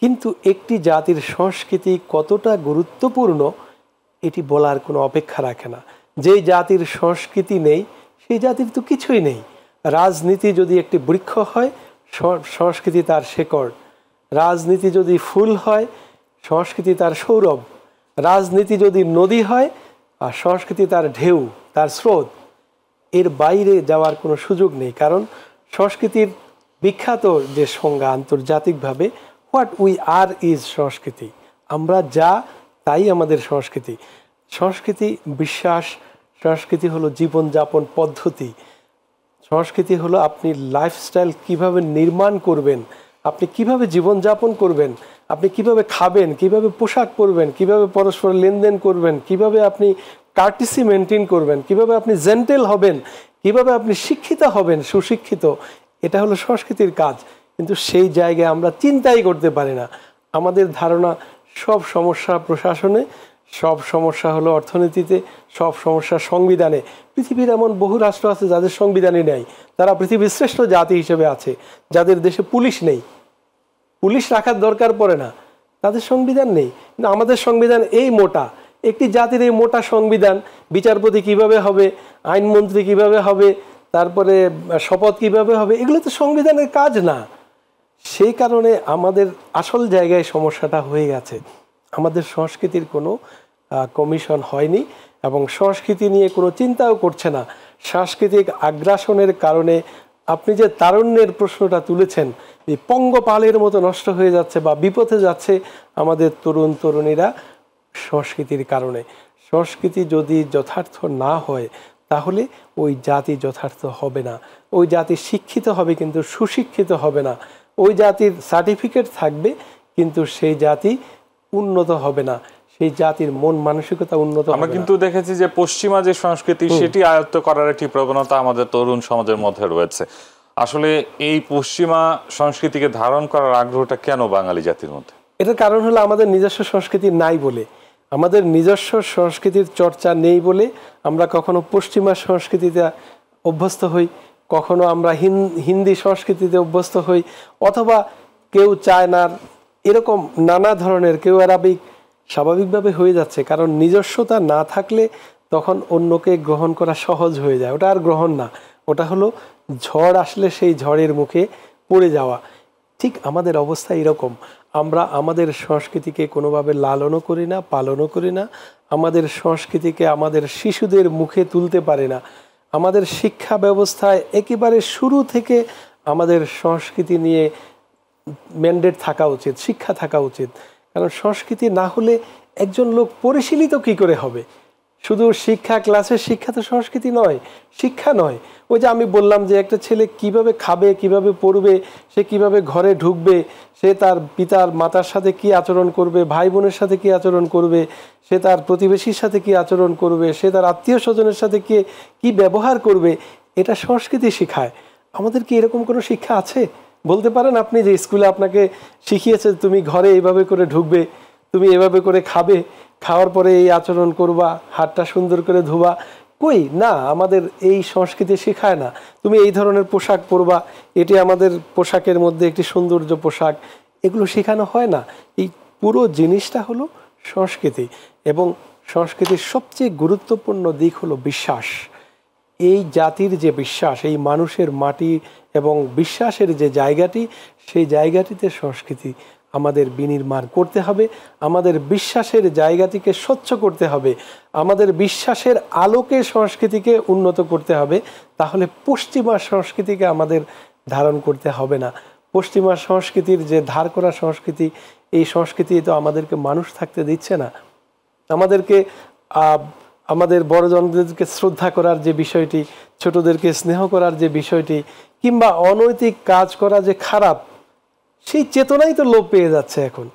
কিন্তু একটি জাতির সংস্কৃতি কতটা গুরুত্বপূর্ণ এটি বলার কোনো অপেক্ষা রাখে না। যেই জাতির সংস্কৃতি নেই, সেই জাতির তো কিছুই নেই। রাজনীতি যদি একটি বৃক্ষ হয়, সংস্কৃতি তার শেকড়। রাজনীতি যদি ফুল হয়, সংস্কৃতি তার সৌরভ। রাজনীতি যদি নদী হয়, আর সংস্কৃতি তার ঢেউ, তার স্রোত। এর বাইরে যাওয়ার কোনো সুযোগ নেই। কারণ সংস্কৃতির বিখ্যাত যে সংজ্ঞা আন্তর্জাতিকভাবে, হোয়াট উই আর ইজ সংস্কৃতি। আমরা যা, তাই আমাদের সংস্কৃতি। সংস্কৃতি বিশ্বাস, সংস্কৃতি হলো জীবনযাপন পদ্ধতি, সংস্কৃতি হলো আপনি লাইফস্টাইল কিভাবে নির্মাণ করবেন, আপনি কিভাবে জীবনযাপন করবেন, আপনি কিভাবে খাবেন, কিভাবে পোশাক পরবেন, কিভাবে পরস্পর লেনদেন করবেন, কিভাবে আপনি কার্টিসি মেনটেন করবেন, কিভাবে আপনি জেন্টেল হবেন, কিভাবে আপনি শিক্ষিত হবেন, সুশিক্ষিত। এটা হলো সংস্কৃতির কাজ। কিন্তু সেই জায়গায় আমরা চিন্তাই করতে পারি না। আমাদের ধারণা সব সমস্যা প্রশাসনে, সব সমস্যা হলো অর্থনীতিতে, সব সমস্যা সংবিধানে। পৃথিবীর এমন বহু রাষ্ট্র আছে যাদের সংবিধানই নেই, তারা পৃথিবীর শ্রেষ্ঠ জাতি হিসেবে আছে। যাদের দেশে পুলিশ নেই, পুলিশ রাখার দরকার পড়ে না, তাদের সংবিধান নেই। কিন্তু আমাদের সংবিধান এই মোটা, একটি জাতির এই মোটা সংবিধান, বিচারপতি কিভাবে হবে, আইনমন্ত্রী কিভাবে হবে, তারপরে শপথ কিভাবে হবে, এগুলো তো সংবিধানের কাজ না। সেই কারণে আমাদের আসল জায়গায় সমস্যাটা হয়ে গেছে। আমাদের সংস্কৃতির কোনো কমিশন হয়নি, এবং সংস্কৃতি নিয়ে কোনো চিন্তাও করছে না। সাংস্কৃতিক আগ্রাসনের কারণে আপনি যে তারুণ্যের প্রশ্নটা তুলেছেন, এই পঙ্গপালের মতো নষ্ট হয়ে যাচ্ছে বা বিপথে যাচ্ছে আমাদের তরুণ তরুণীরা সংস্কৃতির কারণে। সংস্কৃতি যদি যথার্থ না হয়, তাহলে ওই জাতি যথার্থ হবে না। ওই জাতি শিক্ষিত হবে কিন্তু সুশিক্ষিত হবে না। ওই জাতির সার্টিফিকেট থাকবে কিন্তু সেই জাতি উন্নত হবে না, সেই জাতির মন মানসিকতা উন্নত হবে না। আমরা কিন্তু দেখেছি যে পশ্চিমা যে সংস্কৃতি, সেটি আয়ত্ত করার একটি প্রবণতা আমাদের তরুণ সমাজের মধ্যে রয়েছে। আসলে এই পশ্চিমা সংস্কৃতিকে ধারণ করার আগ্রহটা কেন বাঙালি জাতির মধ্যে? এটার কারণ হলো আমাদের নিজস্ব সংস্কৃতি নাই বলে, আমাদের নিজস্ব সংস্কৃতির চর্চা নেই বলে আমরা কখনো পশ্চিমা সংস্কৃতিতে অভ্যস্ত হই, কখনো আমরা হিন্দি সংস্কৃতিতে অভ্যস্ত হই, অথবা কেউ চায়নার, এরকম নানা ধরনের, কেউ আরবিক স্বাভাবিকভাবে হয়ে যাচ্ছে, কারণ নিজস্বতা না থাকলে তখন অন্যকে গ্রহণ করা সহজ হয়ে যায়। ওটা আর গ্রহণ না, ওটা হলো ঝড় আসলে সেই ঝড়ের মুখে পড়ে যাওয়া। ঠিক আমাদের অবস্থা এরকম, আমরা আমাদের সংস্কৃতিকে কোনোভাবে লালনও করি না, পালনও করি না, আমাদের সংস্কৃতিকে আমাদের শিশুদের মুখে তুলতে পারি না। আমাদের শিক্ষা ব্যবস্থায় একেবারে শুরু থেকে আমাদের সংস্কৃতি নিয়ে ম্যান্ডেট থাকা উচিত, শিক্ষা থাকা উচিত। কারণ সংস্কৃতি না হলে একজন লোক পরিশীলিত কি করে হবে? শুধু শিক্ষা, ক্লাসের শিক্ষা তো সংস্কৃতি নয়, শিক্ষা নয়। ওই যে আমি বললাম যে একটা ছেলে কিভাবে খাবে, কিভাবে পড়বে, সে কিভাবে ঘরে ঢুকবে, সে তার পিতার মাতার সাথে কি আচরণ করবে, ভাই বোনের সাথে কি আচরণ করবে, সে তার প্রতিবেশীর সাথে কি আচরণ করবে, সে তার আত্মীয় স্বজনের সাথে কি ব্যবহার করবে, এটা সংস্কৃতি শেখায়। আমাদের কি এরকম কোনো শিক্ষা আছে? বলতে পারেন আপনি যে স্কুলে আপনাকে শিখিয়েছে তুমি ঘরে এইভাবে করে ঢুকবে, তুমি এভাবে করে খাবে, খাওয়ার পরে এই আচরণ করবা, হাতটা সুন্দর করে ধোবা? কই না, আমাদের এই সংস্কৃতি শেখায় না। তুমি এই ধরনের পোশাক পরবা, এটি আমাদের পোশাকের মধ্যে একটি সৌন্দর্য পোশাক, এগুলো শেখানো হয় না। এই পুরো জিনিসটা হলো সংস্কৃতি, এবং সংস্কৃতির সবচেয়ে গুরুত্বপূর্ণ দিক হলো বিশ্বাস। এই জাতির যে বিশ্বাস, এই মানুষের মাটি এবং বিশ্বাসের যে জায়গাটি, সেই জায়গাটিতে সংস্কৃতি আমাদের বিনির্মাণ করতে হবে। আমাদের বিশ্বাসের জায়গাটিকে স্বচ্ছ করতে হবে, আমাদের বিশ্বাসের আলোকে সংস্কৃতিকে উন্নত করতে হবে। তাহলে পশ্চিমা সংস্কৃতিকে আমাদের ধারণ করতে হবে না। পশ্চিমা সংস্কৃতির যে ধার করা সংস্কৃতি, এই সংস্কৃতি তো আমাদেরকে মানুষ থাকতে দিচ্ছে না। আমাদেরকে আমাদের বড়জনদেরকে শ্রদ্ধা করার যে বিষয়টি, ছোটদেরকে স্নেহ করার যে বিষয়টি, কিংবা অনৈতিক কাজ করা যে খারাপ, সেই চেতনাই তো লোপ পেয়ে যাচ্ছে এখন।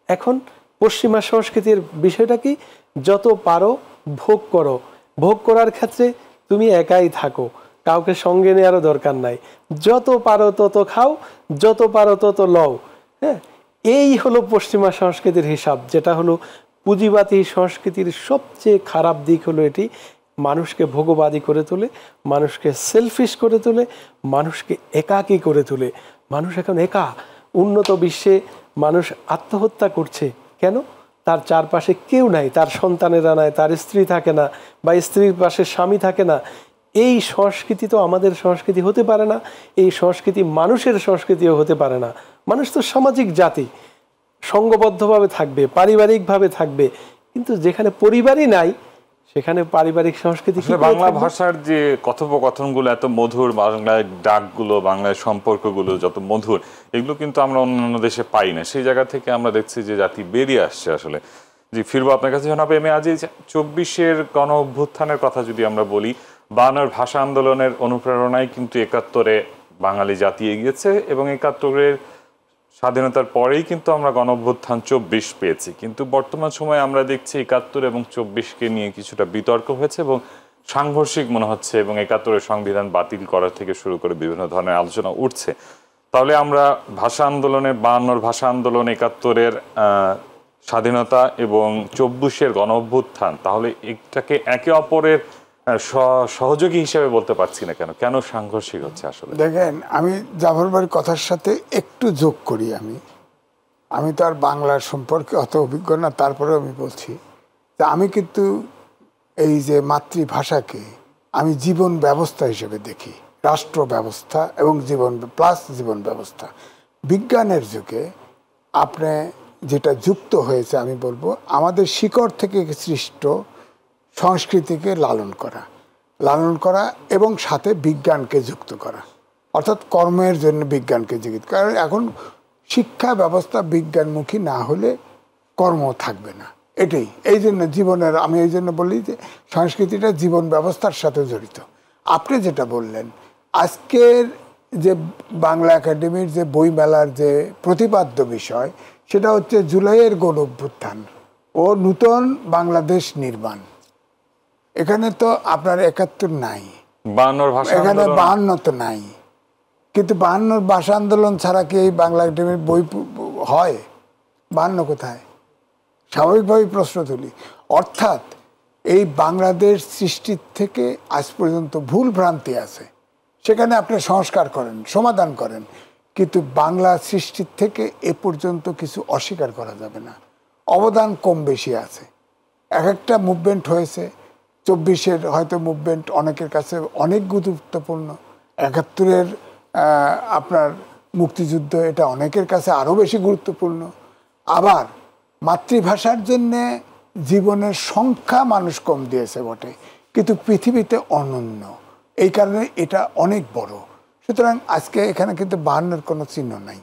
এখন পশ্চিমা সংস্কৃতির বিষয়টা কি? যত পারো ভোগ করো, ভোগ করার ক্ষেত্রে তুমি একাই থাকো, কাউকে সঙ্গে নেওয়ারও দরকার নাই, যত পারো তত খাও, যত পারো তত লও। হ্যাঁ, এই হলো পশ্চিমা সংস্কৃতির হিসাব, যেটা হলো পুঁজিবাদী সংস্কৃতির সবচেয়ে খারাপ দিক হলো এটি। মানুষকে ভোগবাদী করে তোলে, মানুষকে সেলফিশ করে তোলে, মানুষকে একাকী করে তোলে। মানুষ এখন একা। উন্নত বিশ্বে মানুষ আত্মহত্যা করছে কেন? তার চারপাশে কেউ নাই, তার সন্তানেরা নাই, তার স্ত্রী থাকে না, বা স্ত্রীর পাশে স্বামী থাকে না। এই সংস্কৃতি তো আমাদের সংস্কৃতি হতে পারে না, এই সংস্কৃতি মানুষের সংস্কৃতিও হতে পারে না। মানুষ তো সামাজিক জাতি, সংঘবদ্ধভাবে থাকবে, পারিবারিকভাবে থাকবে, কিন্তু যেখানে পরিবারই নাই সেখানে পারিবারিক সংস্কৃতি কি? বাংলা ভাষার যে কথোপকথনগুলো এত মধুর, বাংলায় ডাকগুলো, বাংলায় সম্পর্কগুলো যত মধুর, এগুলো কিন্তু আমরা অন্যান্য দেশে পাই না। সেই জায়গা থেকে আমরা দেখছি যে জাতি বেরিয়ে আসছে আসলে। জি, ফিরবো আপনার কাছে জনাব এম এ আজিজ। ২৪-এর গণ অভ্যুত্থানের কথা যদি আমরা বলি, ৫২-র ভাষা আন্দোলনের অনুপ্রেরণায় কিন্তু ৭১-এ বাঙালি জাতি এগিয়েছে, এবং ৭১-এর স্বাধীনতার পরেই কিন্তু আমরা গণ অভ্যুত্থান ২৪ পেয়েছি। কিন্তু বর্তমান সময়ে আমরা দেখছি ৭১ এবং ২৪-কে নিয়ে কিছুটা বিতর্ক হয়েছে এবং সাংঘর্ষিক মনে হচ্ছে, এবং ৭১-এর সংবিধান বাতিল করা থেকে শুরু করে বিভিন্ন ধরনের আলোচনা উঠছে। তাহলে আমরা ভাষা আন্দোলনে, ৫২-র ভাষা আন্দোলন, ৭১-এর স্বাধীনতা এবং ২৪-এর গণ অভ্যুত্থান, তাহলে এটাকে একে অপরের সহযোগী হিসেবে বলতে পারছি না কেন? কেন সাংঘর্ষিক হচ্ছে আসলে? দেখেন, আমি জাফর ভাইয়ের কথার সাথে একটু যোগ করি। আমি তো আর বাংলার সম্পর্কে অত অভিজ্ঞ না, তারপরেও আমি বলছি যে আমি কিন্তু এই যে মাতৃভাষাকে আমি জীবন ব্যবস্থা হিসেবে দেখি, রাষ্ট্র ব্যবস্থা এবং জীবন ব্যবস্থা। বিজ্ঞানের যুগে আপনি যেটা যুক্ত হয়েছে, আমি বলবো আমাদের শিকড় থেকে সৃষ্ট সংস্কৃতিকে লালন করা এবং সাথে বিজ্ঞানকে যুক্ত করা, অর্থাৎ কর্মের জন্য বিজ্ঞানকে যুক্ত। কারণ এখন শিক্ষা ব্যবস্থা বিজ্ঞানমুখী না হলে কর্ম থাকবে না। এই জন্য জীবনের, আমি এই জন্য বলি যে সংস্কৃতিটা জীবন ব্যবস্থার সাথে জড়িত। আপনি যেটা বললেন, আজকের যে বাংলা একাডেমির যে বইমেলার যে প্রতিপাদ্য বিষয়, সেটা হচ্ছে জুলাইয়ের গণ অভ্যুত্থান ও নূতন বাংলাদেশ নির্মাণ। এখানে তো আপনার ৭১ নাই, ৫২-র ভাষা এখানে ৫২ তো নাই, কিন্তু ৫২-র ভাষা আন্দোলন ছাড়া কি এই বাংলা একাডেমির বই হয়? ৫২ কোথায়? স্বাভাবিকভাবেই প্রশ্ন তুলি। অর্থাৎ এই বাংলাদেশ সৃষ্টির থেকে আজ পর্যন্ত ভুল ভ্রান্তি আছে, সেখানে আপনি সংস্কার করেন, সমাধান করেন, কিন্তু বাংলা সৃষ্টির থেকে এ পর্যন্ত কিছু অস্বীকার করা যাবে না। অবদান কম বেশি আছে। এক একটা মুভমেন্ট হয়েছে, 24-এর হয়তো মুভমেন্ট অনেকের কাছে অনেক গুরুত্বপূর্ণ, 71-এর আপনার মুক্তিযুদ্ধ এটা অনেকের কাছে আরও বেশি গুরুত্বপূর্ণ। আবার মাতৃভাষার জন্যে জীবনের সংখ্যা মানুষ কম দিয়েছে বটে, কিন্তু পৃথিবীতে অনন্য, এই কারণে এটা অনেক বড়। সুতরাং আজকে এখানে কিন্তু 52-এর কোনো চিহ্ন নাই।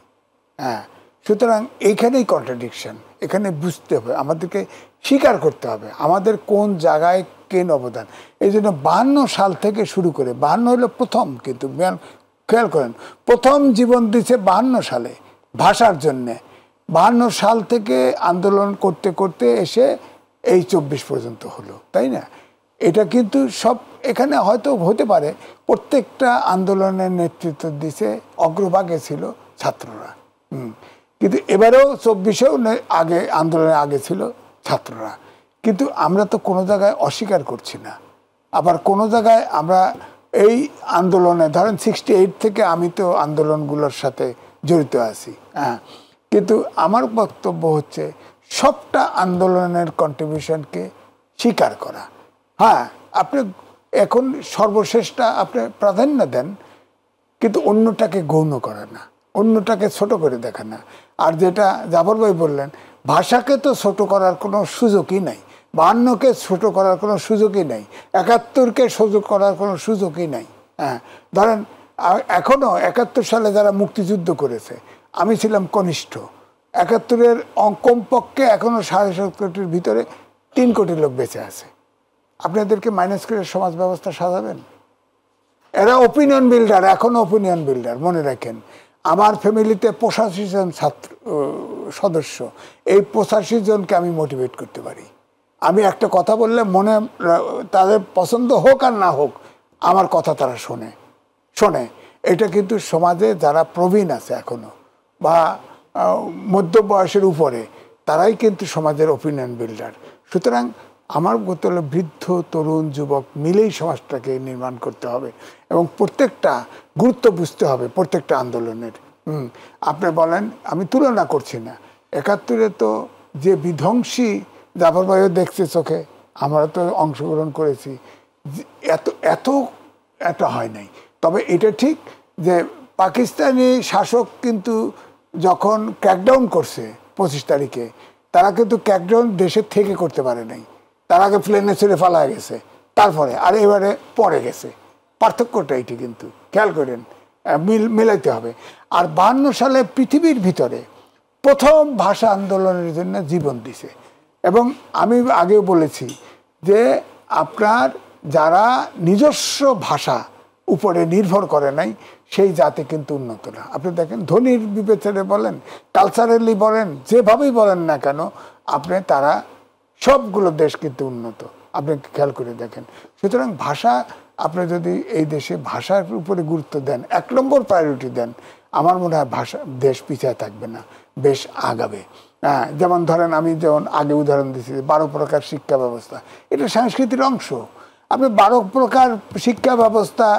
হ্যাঁ, সুতরাং এইখানেই কন্ট্রাডিকশন, এখানে বুঝতে হবে, আমাদেরকে স্বীকার করতে হবে আমাদের কোন জায়গায় কেন অবদান। এই জন্য 52 সাল থেকে শুরু করে, 52 হলো প্রথম, কিন্তু খেয়াল করেন প্রথম জীবন দিচ্ছে 52 সালে ভাষার জন্যে। 52 সাল থেকে আন্দোলন করতে করতে এসে এই 24 পর্যন্ত হলো, তাই না? এটা কিন্তু সব এখানে হয়তো হতে পারে প্রত্যেকটা আন্দোলনের নেতৃত্ব দিছে, অগ্রভাগে ছিল ছাত্ররা। কিন্তু এবারেও 24-এও আগে আন্দোলনের আগে ছিল ছাত্ররা। কিন্তু আমরা তো কোনো জায়গায় অস্বীকার করছি না, আবার কোনো জায়গায় আমরা এই আন্দোলনে ধরেন 68 থেকে আমি তো আন্দোলনগুলোর সাথে জড়িত আছি। হ্যাঁ, কিন্তু আমার বক্তব্য হচ্ছে সবটা আন্দোলনের কন্ট্রিবিউশনকে স্বীকার করা। হ্যাঁ, আপনি এখন সর্বশেষটা আপনি প্রাধান্য দেন, কিন্তু অন্যটাকে গৌণ করে না, অন্যটাকে ছোট করে দেখা না। আর যেটা জাফর ভাই বললেন, ভাষাকে তো ছোট করার কোনো সুযোগই নাই, 52-কে ছোট করার কোনো সুযোগই নাই, 71-কে ছোট করার কোনো সুযোগই নাই। হ্যাঁ, ধরেন এখনও 71 সালে যারা মুক্তিযুদ্ধ করেছে, আমি ছিলাম কনিষ্ঠ। 71-এর কমপক্ষে এখনও 7.5 কোটির ভিতরে 3 কোটি লোক বেঁচে আছে। আপনাদেরকে মাইনাস করে সমাজ ব্যবস্থা সাজাবেন? এরা ওপিনিয়ন বিল্ডার, এখনও ওপিনিয়ন বিল্ডার। মনে রাখেন, আমার ফ্যামিলিতে 85 জন ছাত্র সদস্য, এই 85 জনকে আমি মোটিভেট করতে পারি। আমি একটা কথা বললে মনে তাদের পছন্দ হোক আর না হোক, আমার কথা তারা শোনে। এটা কিন্তু সমাজে যারা প্রবীণ আছে এখনো বা মধ্য বয়সের উপরে, তারাই কিন্তু সমাজের ওপিনিয়ন বিল্ডার। সুতরাং আমার বোতলে বৃদ্ধ, তরুণ, যুবক মিলেই সমাজটাকে নির্মাণ করতে হবে এবং প্রত্যেকটা গুরুত্ব বুঝতে হবে প্রত্যেকটা আন্দোলনের। আপনি বলেন, আমি তুলনা করছি না, 71-এ তো যে বিধ্বংসী, জাফর ভাইও দেখছে চোখে, আমরা তো অংশগ্রহণ করেছি, এত হয় নাই। তবে এটা ঠিক যে পাকিস্তানি শাসক কিন্তু যখন ক্র্যাকডাউন করছে 25 তারিখে, তারা কিন্তু ক্র্যাকডাউন দেশের থেকে করতে পারে নাই, তার আগে প্লেনে ছেড়ে ফেলা গেছে, তারপরে আর এবারে পরে গেছে। পার্থক্যটা এটি কিন্তু খেয়াল করেন, মিলাইতে হবে। আর 52 সালে পৃথিবীর ভিতরে প্রথম ভাষা আন্দোলনের জন্য জীবন দিছে। এবং আমি আগেও বলেছি যে আপনার যারা নিজস্ব ভাষা উপরে নির্ভর করে নাই, সেই জাতি কিন্তু উন্নত না। আপনি দেখেন, ধনীর বিবেচনে বলেন, কালচারালি বলেন, যেভাবেই বলেন না কেন, আপনি তারা সবগুলো দেশ কিন্তু উন্নত, আপনি খেয়াল করে দেখেন। সুতরাং ভাষা, আপনি যদি এই দেশে ভাষার উপরে গুরুত্ব দেন, 1 নম্বর প্রায়োরিটি দেন, আমার মনে হয় ভাষা দেশ পিছিয়ে থাকবে না, বেশ আগাবে। হ্যাঁ, যেমন ধরেন আমি যেমন আগে উদাহরণ দিচ্ছি 12 প্রকার শিক্ষা ব্যবস্থা, এটা সংস্কৃতির অংশ। আপনি 12 প্রকার শিক্ষা ব্যবস্থা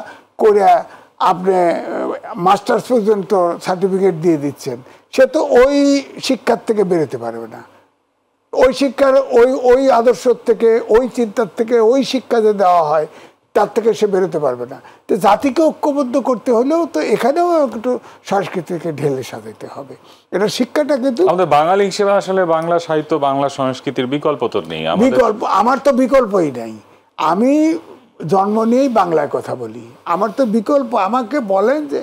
করে আপনি মাস্টার্স পর্যন্ত সার্টিফিকেট দিয়ে দিচ্ছেন, সে তো ওই শিক্ষার থেকে বেরোতে পারবে না। ওই শিক্ষার ওই আদর্শ থেকে, ওই চিন্তার থেকে, ওই শিক্ষা যে দেওয়া হয় তার থেকে সে বেরোতে পারবে না। তো জাতিকে ঐক্যবদ্ধ করতে হলেও তো এখানেও একটু সংস্কৃতিকে ঢেলে সাজাতে হবে। এটা শিক্ষাটা কিন্তু আমাদের বাঙালি হিসেবে আসলে বাংলা সাহিত্য, বাংলা সংস্কৃতির বিকল্প তো নেই। বিকল্প আমার তো বিকল্পই নাই। আমি জন্ম নিয়েই বাংলায় কথা বলি, আমার তো বিকল্প। আমাকে বলেন যে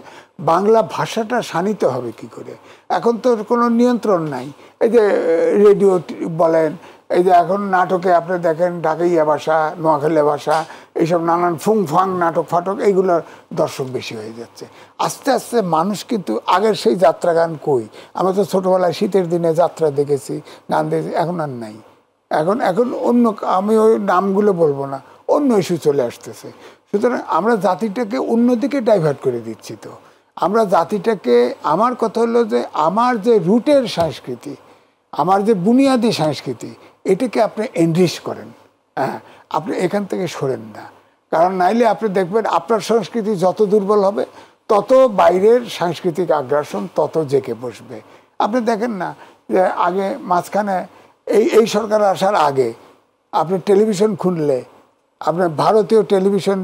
বাংলা ভাষাটা শানিত হবে কি করে, এখন তো কোনো নিয়ন্ত্রণ নাই। এই যে রেডিও বলেন, এই যে এখন নাটকে আপনি দেখেন ঢাকাইয়া ভাষা, নোয়াখালী ভাষা, এইসব নানান ফুং ফাং নাটক ফাটক, এইগুলোর দর্শক বেশি হয়ে যাচ্ছে। আস্তে আস্তে মানুষ কিন্তু আগের সেই যাত্রা গান কই, আমরা তো ছোটোবেলায় শীতের দিনে যাত্রা দেখেছি, গান দেখেছি, এখন আর নাই। এখন অন্য, আমি ওই নামগুলো বলবো না, অন্য ইস্যু চলে আসতেছে। সুতরাং আমরা জাতিটাকে অন্যদিকে ডাইভার্ট করে দিচ্ছি। তো আমরা জাতিটাকে, আমার কথা হলো যে আমার যে রুটের সংস্কৃতি, আমার যে বুনিয়াদী সংস্কৃতি, এটাকে আপনি এনরিচ করেন। হ্যাঁ, আপনি এখান থেকে সরেন না, কারণ নাইলে আপনি দেখবেন আপনার সংস্কৃতি যত দুর্বল হবে, তত বাইরের সাংস্কৃতিক আগ্রাসন তত জেঁকে বসবে। আপনি দেখেন না যে আগে মাঝখানে এই সরকার আসার আগে আপনি টেলিভিশন খুললে আপনার ভারতীয় টেলিভিশন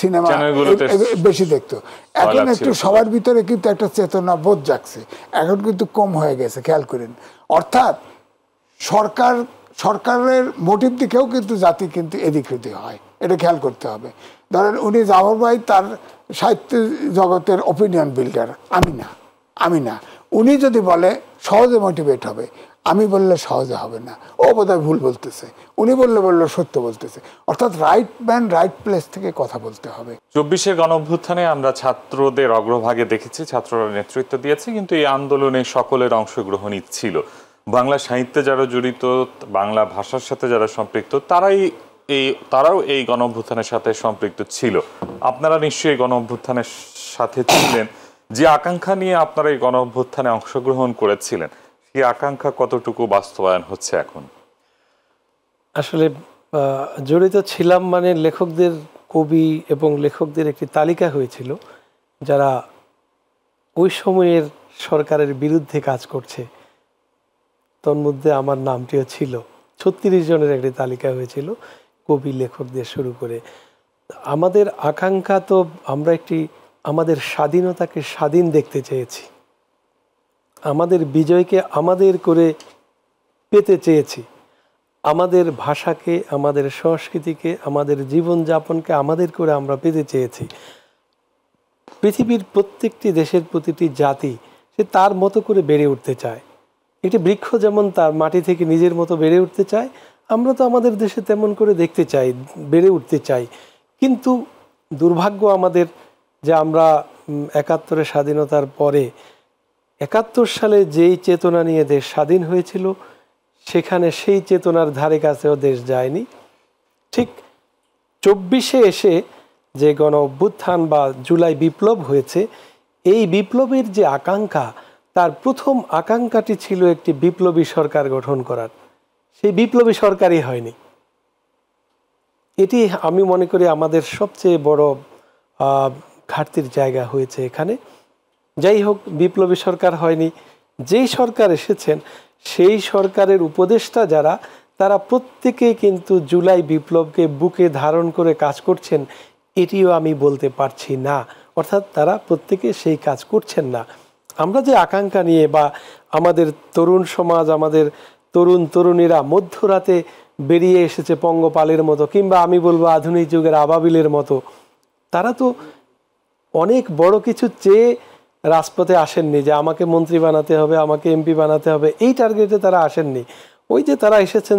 সিনেমা চ্যানেলগুলোতে বেশি দেখতো। এখন লাগছিল একটু সবার ভিতরে কিন্তু একটা চেতনা বোধ জাগছে, এখন কিন্তু কম হয়ে গেছে, খেয়াল করেন। অর্থাৎ সরকারের মোটিভ দিকেও কিন্তু জাতি কিন্তু এদিক ওদিক হয়, এটা খেয়াল করতে হবে। ধরেন উনি জাফর ভাই তার সাহিত্য জগতের অপিনিয়ন বিল্ডার, আমি না। উনি যদি বলে সহজে মোটিভেট হবে, আমি বললে সহজে হবে না, ও বোধহয় ভুল বলতেছে, উনি বললে সত্য বলতেছে। অর্থাৎ রাইট ম্যান রাইট প্লেস থেকে কথা বলতে হবে। 24-এর গণঅভ্যুত্থানে আমরা ছাত্রদের অগ্রভাগে দেখেছি, ছাত্ররা নেতৃত্ব দিয়েছে, কিন্তু এই আন্দোলনে সকলের অংশগ্রহণই ছিল। বাংলা সাহিত্যে যারা জড়িত, বাংলা ভাষার সাথে যারা সম্পৃক্ত, তারাও এই গণঅভ্যুত্থানের সাথে সম্পৃক্ত ছিল। আপনারা নিশ্চয়ই গণঅভ্যুত্থানের সাথে ছিলেন। যে আকাঙ্ক্ষা নিয়ে আপনারা এই গণঅভ্যুত্থানে অংশগ্রহণ করেছিলেন, সেই আকাঙ্ক্ষা কতটুকু বাস্তবায়ন হচ্ছে এখন? আসলে জড়িত ছিলাম মানে লেখকদের, কবি এবং লেখকদের একটি তালিকা হয়েছিল যারা ওই সময়ের সরকারের বিরুদ্ধে কাজ করছে। তন্মধ্যে আমার নামটিও ছিল। 36 জনের একটি তালিকা হয়েছিল, কবি লেখকদের শুরু করে। আমাদের আকাঙ্ক্ষা তো আমরা আমাদের স্বাধীনতাকে স্বাধীন দেখতে চেয়েছি, আমাদের বিজয়কে আমাদের করে পেতে চেয়েছি, আমাদের ভাষাকে, আমাদের সংস্কৃতিকে, আমাদের জীবনযাপনকে আমাদের করে আমরা পেতে চেয়েছি। পৃথিবীর প্রত্যেকটি দেশের প্রতিটি জাতি সে তার মতো করে বেড়ে উঠতে চায়। একটি বৃক্ষ যেমন তার মাটি থেকে নিজের মতো বেড়ে উঠতে চায়, আমরা তো আমাদের দেশে তেমন করে দেখতে চাই, বেড়ে উঠতে চাই। কিন্তু দুর্ভাগ্য আমাদের যে আমরা 71-এর স্বাধীনতার পরে 71 সালে যেই চেতনা নিয়ে দেশ স্বাধীন হয়েছিল, সেখানে সেই চেতনার ধারে কাছেও দেশ যায়নি। ঠিক 24-এ এসে যে গণ অভ্যুত্থান বা জুলাই বিপ্লব হয়েছে, এই বিপ্লবের যে আকাঙ্ক্ষা, তার প্রথম আকাঙ্ক্ষাটি ছিল একটি বিপ্লবী সরকার গঠন করার। সেই বিপ্লবী সরকারই হয়নি। এটি আমি মনে করি আমাদের সবচেয়ে বড় ঘাটতির জায়গা হয়েছে এখানে। যাই হোক, বিপ্লবী সরকার হয়নি। যেই সরকার এসেছেন সেই সরকারের উপদেষ্টা যারা, তারা প্রত্যেকে কিন্তু জুলাই বিপ্লবকে বুকে ধারণ করে কাজ করছেন, এটিও আমি বলতে পারছি না। অর্থাৎ তারা প্রত্যেকে সেই কাজ করছেন না। আমরা যে আকাঙ্ক্ষা নিয়ে বা আমাদের তরুণ সমাজ, আমাদের তরুণ তরুণীরা মধ্যরাতে বেরিয়ে এসেছে পঙ্গপালের মতো, কিংবা আমি বলবো আধুনিক যুগের আবাবিলের মতো, তারা তো অনেক বড় কিছু চেয়ে রাজপথে আসেননি যে আমাকে মন্ত্রী বানাতে হবে, আমাকে এমপি বানাতে হবে, এই টার্গেটে তারা আসেননি। ওই যে তারা এসেছেন,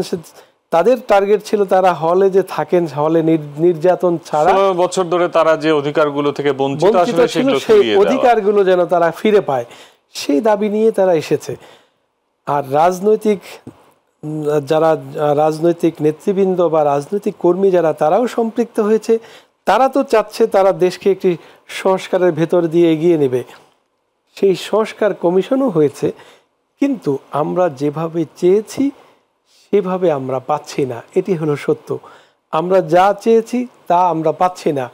তাদের টার্গেট ছিল তারা হলে যে থাকেন, হলে নির্যাতন ছাড়া 16 বছর ধরে তারা যে অধিকারগুলো থেকে বঞ্চিত ছিল, সেই অধিকারগুলো যেন তারা ফিরে পায়, সেই দাবি নিয়ে তারা এসেছে। আর রাজনৈতিক নেতৃবৃন্দ বা রাজনৈতিক কর্মী যারা, তারাও সম্পৃক্ত হয়েছে। তারা তো চাচ্ছে তারা দেশকে একটি সংস্কারের ভেতর দিয়ে এগিয়ে নেবে। সেই সংস্কার কমিশনও হয়েছে, কিন্তু আমরা যেভাবে চেয়েছি সেভাবে আমরা পাচ্ছি না, এটি হলো সত্য। আমরা যা চেয়েছি তা আমরা পাচ্ছি না,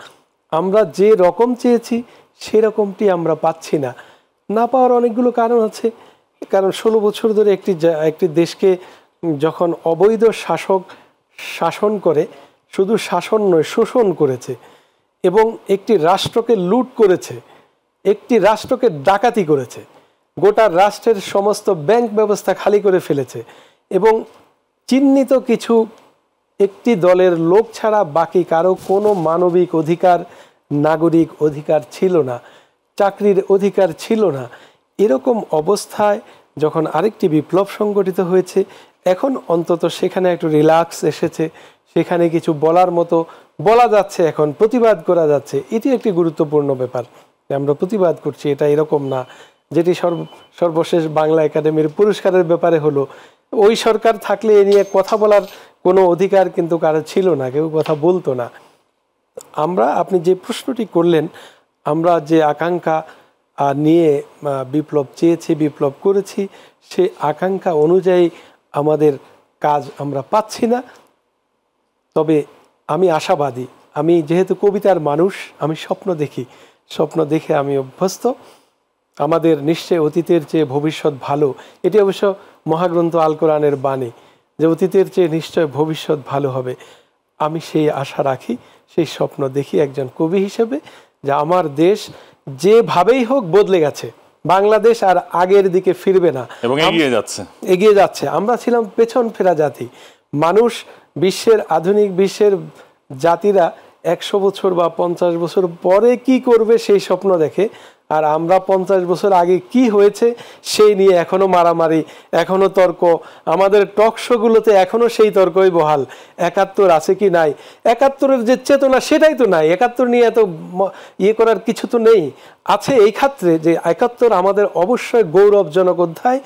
আমরা যে রকম চেয়েছি সেরকমটি আমরা পাচ্ছি না। না পাওয়ার অনেকগুলো কারণ আছে। কারণ 16 বছর ধরে একটি দেশকে যখন অবৈধ শাসক শাসন করে, শুধু শাসন নয়, শোষণ করেছে, এবং একটি রাষ্ট্রকে লুট করেছে, একটি রাষ্ট্রকে ডাকাতি করেছে, গোটা রাষ্ট্রের সমস্ত ব্যাংক ব্যবস্থা খালি করে ফেলেছে, এবং চিহ্নিত কিছু একটি দলের লোক ছাড়া বাকি কারো কোনো মানবিক অধিকার, নাগরিক অধিকার ছিল না, চাকরির অধিকার ছিল না। এরকম অবস্থায় যখন আরেকটি বিপ্লব সংগঠিত হয়েছে, এখন অন্তত সেখানে একটু রিল্যাক্স এসেছে, সেখানে কিছু বলার মতো বলা যাচ্ছে, এখন প্রতিবাদ করা যাচ্ছে। এটি একটি গুরুত্বপূর্ণ ব্যাপার, আমরা প্রতিবাদ করছি। এটা এরকম না যেটি সর্বশেষ বাংলা একাডেমির পুরস্কারের ব্যাপারে হলো, ওই সরকার থাকলে এ নিয়ে কথা বলার কোনো অধিকার কিন্তু কারো ছিল না, কেউ কথা বলতো না। আপনি যে প্রশ্নটি করলেন, আমরা যে আকাঙ্ক্ষা নিয়ে বিপ্লব চেয়েছি, বিপ্লব করেছি, সে আকাঙ্ক্ষা অনুযায়ী আমাদের কাজ আমরা পাচ্ছি না। তবে আমি আশাবাদী। আমি যেহেতু কবিতার মানুষ, আমি স্বপ্ন দেখি, স্বপ্ন দেখে আমি অভ্যস্ত। আমাদের নিশ্চয় অতীতের চেয়ে ভবিষ্যৎ ভালো। এটি অবশ্য মহাগ্রন্থ আল কোরআনের বাণী যে অতীতের চেয়ে নিশ্চয় ভবিষ্যৎ ভালো হবে। আমি সেই আশা রাখি, সেই স্বপ্ন দেখি একজন কবি হিসেবে, যে আমার দেশ যেভাবেই হোক বদলে গেছে, বাংলাদেশ আর আগের দিকে ফিরবে না এবং এগিয়ে যাচ্ছে। আমরা ছিলাম পেছন ফেরা জাতি। মানুষ বিশ্বের আধুনিক বিশ্বের জাতিরা 100 বছর বা 50 বছর পরে কি করবে সেই স্বপ্ন দেখে, আর আমরা 50 বছর আগে কি হয়েছে সেই নিয়ে এখনো মারামারি, এখনো তর্ক। আমাদের টক শোগুলোতে এখনো সেই তর্কই বহাল, 71 আছে কি নাই। 71-এর যে চেতনা সেটাই তো নাই। 71 নিয়ে এত ইয়ে করার কিছু তো নেই। আছে এই ক্ষেত্রে যে 71 আমাদের অবশ্যই গৌরবজনক অধ্যায়,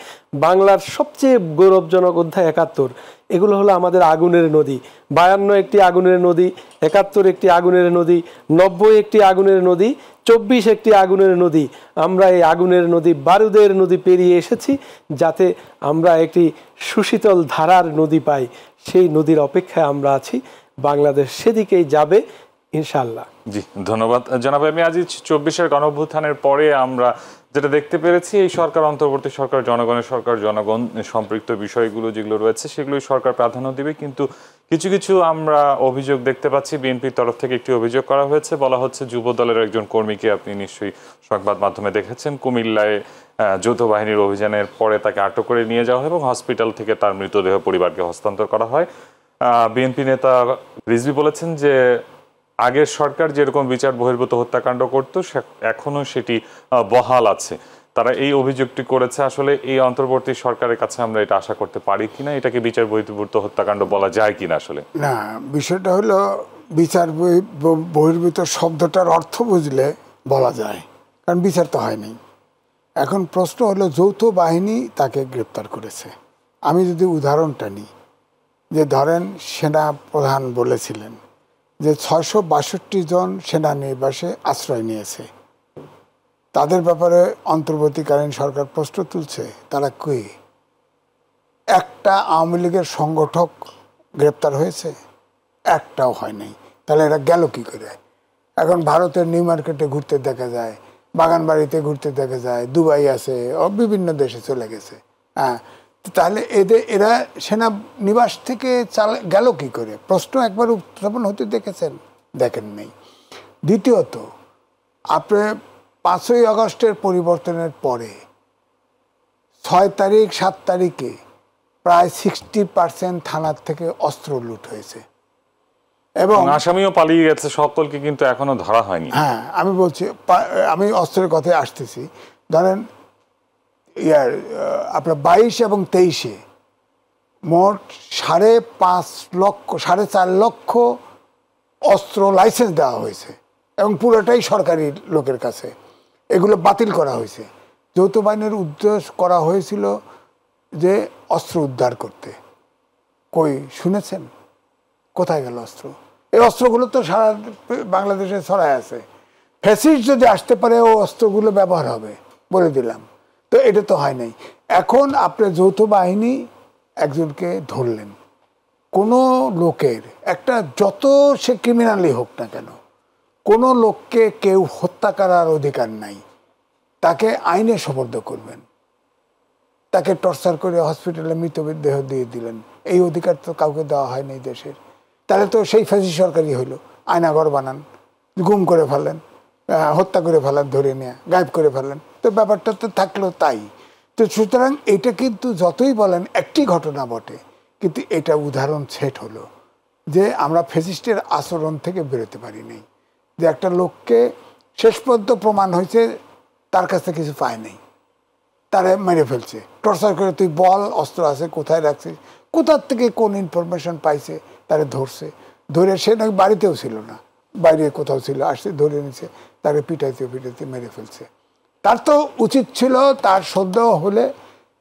বাংলার সবচেয়ে গৌরবজনক অধ্যায় 71। এগুলো হলো আমাদের আগুনের নদী। 52 একটি আগুনের নদী, 71 একটি আগুনের নদী, 90 একটি আগুনের নদী, 24 একটি আগুনের নদী। আমরা এই আগুনের নদী, বারুদের নদী পেরিয়ে এসেছি যাতে আমরা একটি সুশীতল ধারার নদী পাই। সেই নদীর অপেক্ষায় আমরা আছি। বাংলাদেশ সেদিকেই যাবে ইনশাআল্লাহ। জি, ধন্যবাদ জনাব। আমি আজ 24-এর গণঅভ্যুত্থানের পরে আমরা যেটা দেখতে পেরেছি, এই সরকার, অন্তর্বর্তী সরকার, জনগণের সরকার, জনগণ সম্পৃক্ত বিষয়গুলো যেগুলো রয়েছে সেগুলোই সরকার প্রাধান্য দিবে। কিন্তু কিছু কিছু আমরা অভিযোগ দেখতে পাচ্ছি। বিএনপির তরফ থেকে একটি অভিযোগ করা হয়েছে, বলা হচ্ছে যুব দলের একজন কর্মীকে, আপনি নিশ্চয়ই সংবাদ মাধ্যমে দেখেছেন, কুমিল্লায় যৌথ বাহিনীর অভিযানের পরে তাকে আটক করে নিয়ে যাওয়া হয় এবং হসপিটাল থেকে তার মৃতদেহ পরিবারকে হস্তান্তর করা হয়। বিএনপি নেতা রিজভী বলেছেন যে আগের সরকার যেরকম বিচার বহির্ভূত হত্যাকাণ্ড করতো এখনো সেটি বহাল আছে। তারা এই অভিযোগটি করেছে। আসলে এই অন্তর্বর্তী সরকারের কাছে আমরা এটা আশা করতে পারি কিনা, এটাকে বিচার বহির্ভূত হত্যাকাণ্ড বলা যায় কিনা? আসলে না, বিষয়টা হলো বিচার বহির্ভূত শব্দটার অর্থ বুঝলে বলা যায়, কারণ বিচার তো হয়নি। এখন প্রশ্ন হলো যৌথ বাহিনী তাকে গ্রেপ্তার করেছে। আমি যদি উদাহরণটা নিই, যে ধরেন সেনা প্রধান বলেছিলেন যে 662 জন সেনানিবাসে আশ্রয় নিয়েছে, তাদের ব্যাপারে অন্তর্বর্তীকালীন সরকার প্রশ্ন তুলছে তারা কে? একটা আওয়ামী লীগের সংগঠক গ্রেপ্তার হয়েছে? একটাও হয় নাই। তাহলে এরা গেল কি করে? এখন ভারতের নিউ মার্কেটে ঘুরতে দেখা যায়, বাগানবাড়িতে ঘুরতে দেখা যায়, দুবাই আছে, বিভিন্ন দেশে চলে গেছে। হ্যাঁ, তাহলে এরা সেনা নিবাস থেকে গেল কি করে? প্রশ্ন একবার উত্থাপন হতে দেখেছেন? দেখেন নেই। দ্বিতীয়ত, আপনি 5ই আগস্টের পরিবর্তনের পরে 6 তারিখ 7 তারিখে প্রায় 60% থানার থেকে অস্ত্র লুট হয়েছে এবং আসামিও পালিয়ে গেছে, সকলকে কিন্তু এখনো ধরা হয়নি। হ্যাঁ, আমি বলছি, আমি অস্ত্রের কথায় আসতেছি। ধরেন আপনার 22 এবং 23-এ মোট 4.5 লক্ষ অস্ত্র লাইসেন্স দেওয়া হয়েছে এবং পুরোটাই সরকারি লোকের কাছে। এগুলো বাতিল করা হয়েছে। যৌথ বাহিনীর উদ্দেশ্য করা হয়েছিল যে অস্ত্র উদ্ধার করতে। কই শুনেছেন? কোথায় গেল অস্ত্র? এই অস্ত্রগুলো তো সারা বাংলাদেশে ছড়ায় আছে। ফ্যাসিস্ট যদি আসতে পারে ও অস্ত্রগুলো ব্যবহার হবে, বলে দিলাম। তো এটা তো হয় নাই। এখন আপনি যৌথ বাহিনী একজনকে ধরলেন, কোনো লোকের একটা, যত সে ক্রিমিনালই হোক না কেন, কোনো লোককে কেউ হত্যা করার অধিকার নাই। তাকে আইনে সোপর্দ করবেন, তাকে টর্চার করে হসপিটালে মৃতদেহ দিয়ে দিলেন, এই অধিকার তো কাউকে দেওয়া হয়নি এই দেশের। তাহলে তো সেই ফ্যাসিস্ট সরকারই হইল। আয়নাঘর বানান, গুম করে ফেলেন, হত্যা করে ফেলেন, ধরে নিয়ে গায়েব করে ফেলেন, তো ব্যাপারটা তো থাকলো তাই। তো সুতরাং এটা কিন্তু যতই বলেন একটি ঘটনা বটে, কিন্তু এটা উদাহরণ সেট হলো যে আমরা ফ্যাসিস্টের আচরণ থেকে বেরোতে পারিনি। যে একটা লোককে শেষ পর্যন্ত প্রমাণ হয়েছে তার কাছে কিছু পায় নাই, তারে মেরে ফেলছে, টর্চার করে, তুই বল অস্ত্র আছে কোথায় রাখছিস, কোথার থেকে কোন ইনফরমেশন পাইছে, তারে ধরছে। ধরে সে নাকি বাড়িতেও ছিল না, বাইরে কোথাও ছিল, আসছে ধরে নিছে, তারে পিটাইতে পিটাইতে মেরে ফেলছে। তার তো উচিত ছিল তার সন্দেহ হলে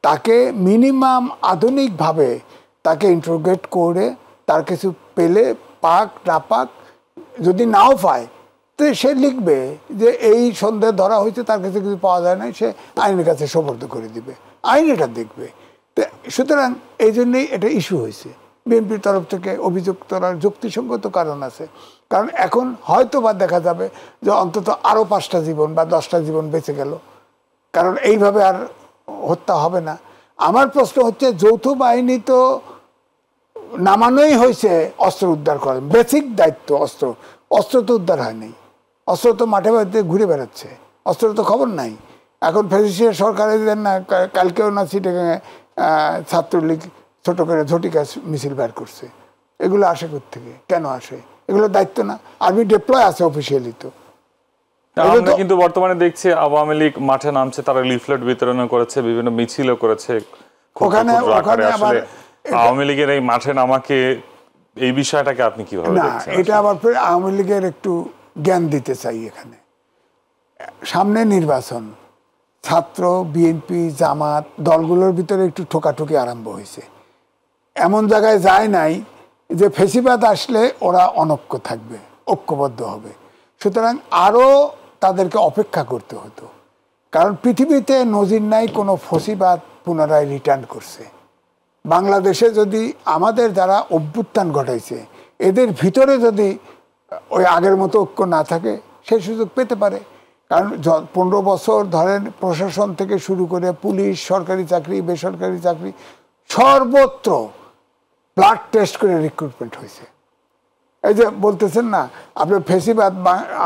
তাকে মিনিমাম আধুনিকভাবে তাকে ইন্টারোগেট করে তার কিছু পেলে, পাক না পাক, যদি নাও পায় তো সে লিখবে যে এই সন্দেহ ধরা হয়েছে, তার কাছে কিছু পাওয়া যায় না, সে আইনের কাছে সোপর্দ করে দিবে, আইন এটা দেখবে। তো সুতরাং এই জন্যেই এটা ইস্যু হয়েছে। বিএনপির তরফ থেকে অভিযোগ তোলার যুক্তিসঙ্গত কারণ আছে, কারণ এখন হয়তো বা দেখা যাবে যে অন্তত আরও 5টা জীবন বা 10টা জীবন বেঁচে গেল, কারণ এইভাবে আর হত্যা হবে না। আমার প্রশ্ন হচ্ছে, যৌথ বাহিনী তো নামানোই হয়েছে অস্ত্র উদ্ধার করেন, বেসিক দায়িত্ব। অস্ত্র তো উদ্ধার হয়নি, অস্ত্র তো মাঠে বাড়িতে ঘুরে বেড়াচ্ছে, অস্ত্র তো খবর নাই। এখন ফেসিসের সরকারে দেন না, কালকেও না চিটাগাঙে ছাত্রলীগ ছোট করে ঝটিকা মিছিল বের করছে। এগুলো আসে কোত্থেকে, কেন আসে? এগুলো দায়িত্ব না? আর্মি ডিপ্লয় আছে অফিসিয়ালি। তো আমরা কিন্তু বর্তমানে দেখছি আওয়ামী লীগ মাঠে নামছে, তারা লিফলেট বিতরণ করেছে, বিভিন্ন মিছিলও করেছে। ওখানে আসলে আওয়ামী লীগের এই মাঠে নামাকে, এই বিষয়টাকে আপনি কিভাবে দেখছেন? এটা আবার আওয়ামী লীগের একটু জ্ঞান দিতে চাই। এখানে সামনে নির্বাচন, ছাত্র, বিএনপি, জামাত দলগুলোর ভিতরে একটু ঠোকাঠুকি আরম্ভ হয়েছে। এমন জায়গায় যায় নাই যে ফেসিবাদ আসলে ওরা অনৈক্য থাকবে, ঐক্যবদ্ধ হবে। সুতরাং আরও তাদেরকে অপেক্ষা করতে হতো, কারণ পৃথিবীতে নজির নাই কোনো ফসিবাদ পুনরায় রিটার্ন করছে। বাংলাদেশে যদি আমাদের যারা অভ্যুত্থান ঘটাইছে এদের ভিতরে যদি ওই আগের মতো ঐক্য না থাকে, সেই সুযোগ পেতে পারে। কারণ 15 বছর ধরেন প্রশাসন থেকে শুরু করে পুলিশ, সরকারি চাকরি, বেসরকারি চাকরি, সর্বত্র ব্লাড টেস্ট করে রিক্রুটমেন্ট হয়েছে। এই যে বলতেছেন না আপনি ফেসিবাদ,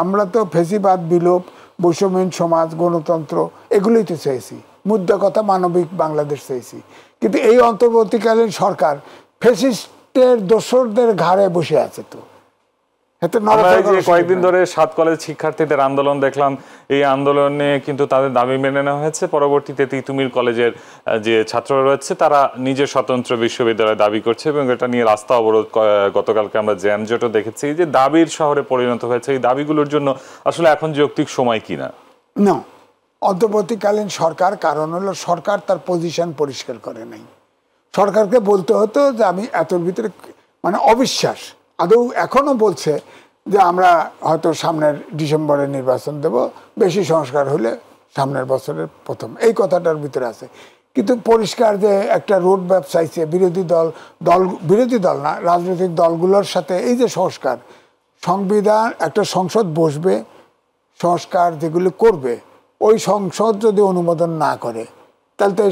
আমরা তো ফেসিবাদ বিলোপ, বৈষম্যহীন সমাজ, গণতন্ত্র এগুলোই তো চেয়েছি, মুদ্রা কথা মানবিক বাংলাদেশ চেয়েছি। কিন্তু এই অন্তর্বর্তীকালীন সরকার ফেসিস্টের দোসরদের ঘাড়ে বসে আছে। তো কয়েকদিন ধরে 7 কলেজ শিক্ষার্থীদের আন্দোলন দেখলাম, এই আন্দোলনে কিন্তু তাদের দাবি মেনে নেওয়া হয়েছে। পরবর্তীতে তিতুমির কলেজের যে ছাত্ররা রয়েছে তারা নিজের স্বতন্ত্র বিশ্ববিদ্যালয় দাবি করছে এবং এটা নিয়ে রাস্তা অবরোধ, গতকালকে আমরা জ্যামজটও দেখেছি। যে দাবির শহরে পরিণত হয়েছে, এই দাবিগুলোর জন্য আসলে এখন যৌক্তিক সময় কিনা? না, অন্তর্বর্তীকালীন সরকার, কারণ হলো সরকার তার পজিশন পরিষ্কার করে নাই। সরকারকে বলতে হতো যে আমি এতর ভিতরে, মানে অবিশ্বাস। আদৌ এখনো বলছে যে আমরা হয়তো সামনের ডিসেম্বরে নির্বাচন দেব, বেশি সংস্কার হলে সামনের বছরের প্রথম, এই কথাটার ভিতরে আছে। কিন্তু পরিষ্কার যে একটা রোড ম্যাপ চাইছে বিরোধী দল না, রাজনৈতিক দলগুলোর সাথে। এই যে সংবিধান, একটা সংসদ বসবে, সংস্কার যেগুলো করবে, ওই সংসদ যদি অনুমোদন না করে তাহলে তো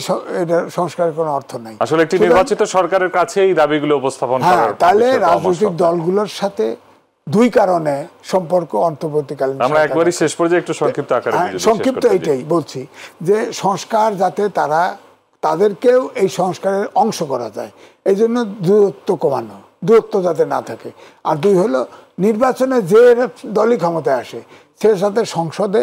এটা সংস্কারের কোনো অর্থ নাই। আসলে একটি নির্বাচিত সরকারের কাছে এই দাবিগুলো উপস্থাপন করা, তাহলে রাজনৈতিক দলগুলোর সাথে দুই কারণে সম্পর্ক অন্তর্বর্তীকালীন। আমরা একবারই শেষ পর্যায়ে একটু সংক্ষিপ্ত আকারে, সংক্ষিপ্ত এটাই বলছি যে সংস্কার যাতে তাদেরকেও এই সংস্কারের অংশ করা যায়, এই জন্য দূরত্ব কমানো, দূরত্ব যাতে না থাকে। আর দুই হলো নির্বাচনে যে দলই ক্ষমতায় আসে সে সাথে সংসদে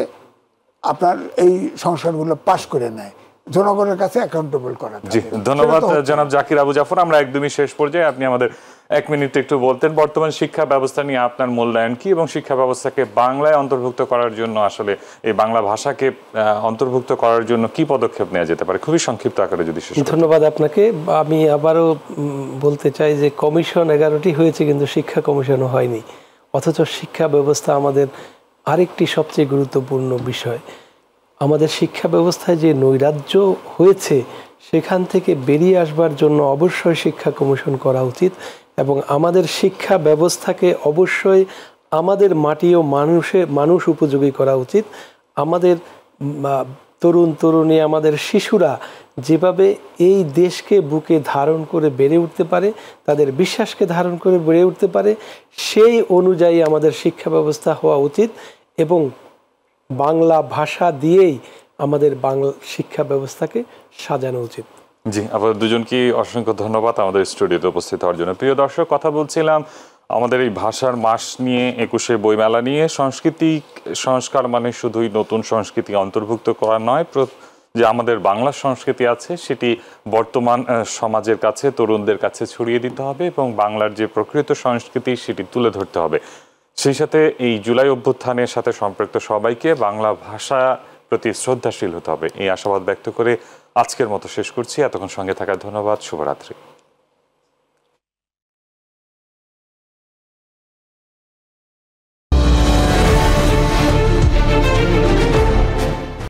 আপনার এই সংস্কারগুলো পাশ করে নেয়, জনগণের কাছে অ্যাকাউন্টেবল করা। জি, ধন্যবাদ জনাব জাকির আবু জাফর। আমরা একদমই শেষ পর্যায়ে, আপনি আমাদের 1 মিনিট একটু বলতেন বর্তমান শিক্ষা ব্যবস্থা নিয়ে আপনার মূল্যায়ন কি, এবং শিক্ষা ব্যবস্থাকে বাংলায় অন্তর্ভুক্ত করার জন্য, আসলে এই বাংলা ভাষাকে অন্তর্ভুক্ত করার জন্য কি পদক্ষেপ নেওয়া যেতে পারে, খুবই সংক্ষিপ্ত আকারে যদি শেষ। ধন্যবাদ আপনাকে। আমি আবারও বলতে চাই যে কমিশন 11টি হয়েছে কিন্তু শিক্ষা কমিশনও হয়নি, অথচ শিক্ষা ব্যবস্থা আমাদের আরেকটি সবচেয়ে গুরুত্বপূর্ণ বিষয়। আমাদের শিক্ষা ব্যবস্থায় যে নৈরাজ্য হয়েছে সেখান থেকে বেরিয়ে আসবার জন্য অবশ্যই শিক্ষা কমিশন করা উচিত, এবং আমাদের শিক্ষা ব্যবস্থাকে অবশ্যই আমাদের মাটি ও মানুষ উপযোগী করা উচিত। আমাদের তরুণ তরুণী, আমাদের শিশুরা যেভাবে এই দেশকে বুকে ধারণ করে বেড়ে উঠতে পারে, তাদের বিশ্বাসকে ধারণ করে বেড়ে উঠতে পারে, সেই অনুযায়ী আমাদের শিক্ষা ব্যবস্থা হওয়া উচিত, এবং বাংলা ভাষা দিয়েই আমাদের বাংলা শিক্ষা ব্যবস্থাকে সাজানো উচিত। জি, আপনাদের দুজনকে অসংখ্য ধন্যবাদ আমাদের স্টুডিওতে উপস্থিত হওয়ার জন্য। প্রিয় দর্শক, কথা বলছিলাম আমাদের এই ভাষার মাস নিয়ে, 21শে বইমেলা নিয়ে। সাংস্কৃতিক সংস্কার মানে শুধুই নতুন সংস্কৃতি অন্তর্ভুক্ত করা নয়, যে আমাদের বাংলা সংস্কৃতি আছে সেটি বর্তমান সমাজের কাছে, তরুণদের কাছে ছড়িয়ে দিতে হবে, এবং বাংলার যে প্রকৃত সংস্কৃতি সেটি তুলে ধরতে হবে। সেই সাথে এই জুলাই অভ্যুত্থানের সাথে সম্পৃক্ত সবাইকে বাংলা ভাষা প্রতি শ্রদ্ধাশীল হতে হবে, এই আশাবাদ ব্যক্ত করে আজকের মতো শেষ করছি। এতক্ষণ সঙ্গে থাকার ধন্যবাদ। শুভরাত্রি।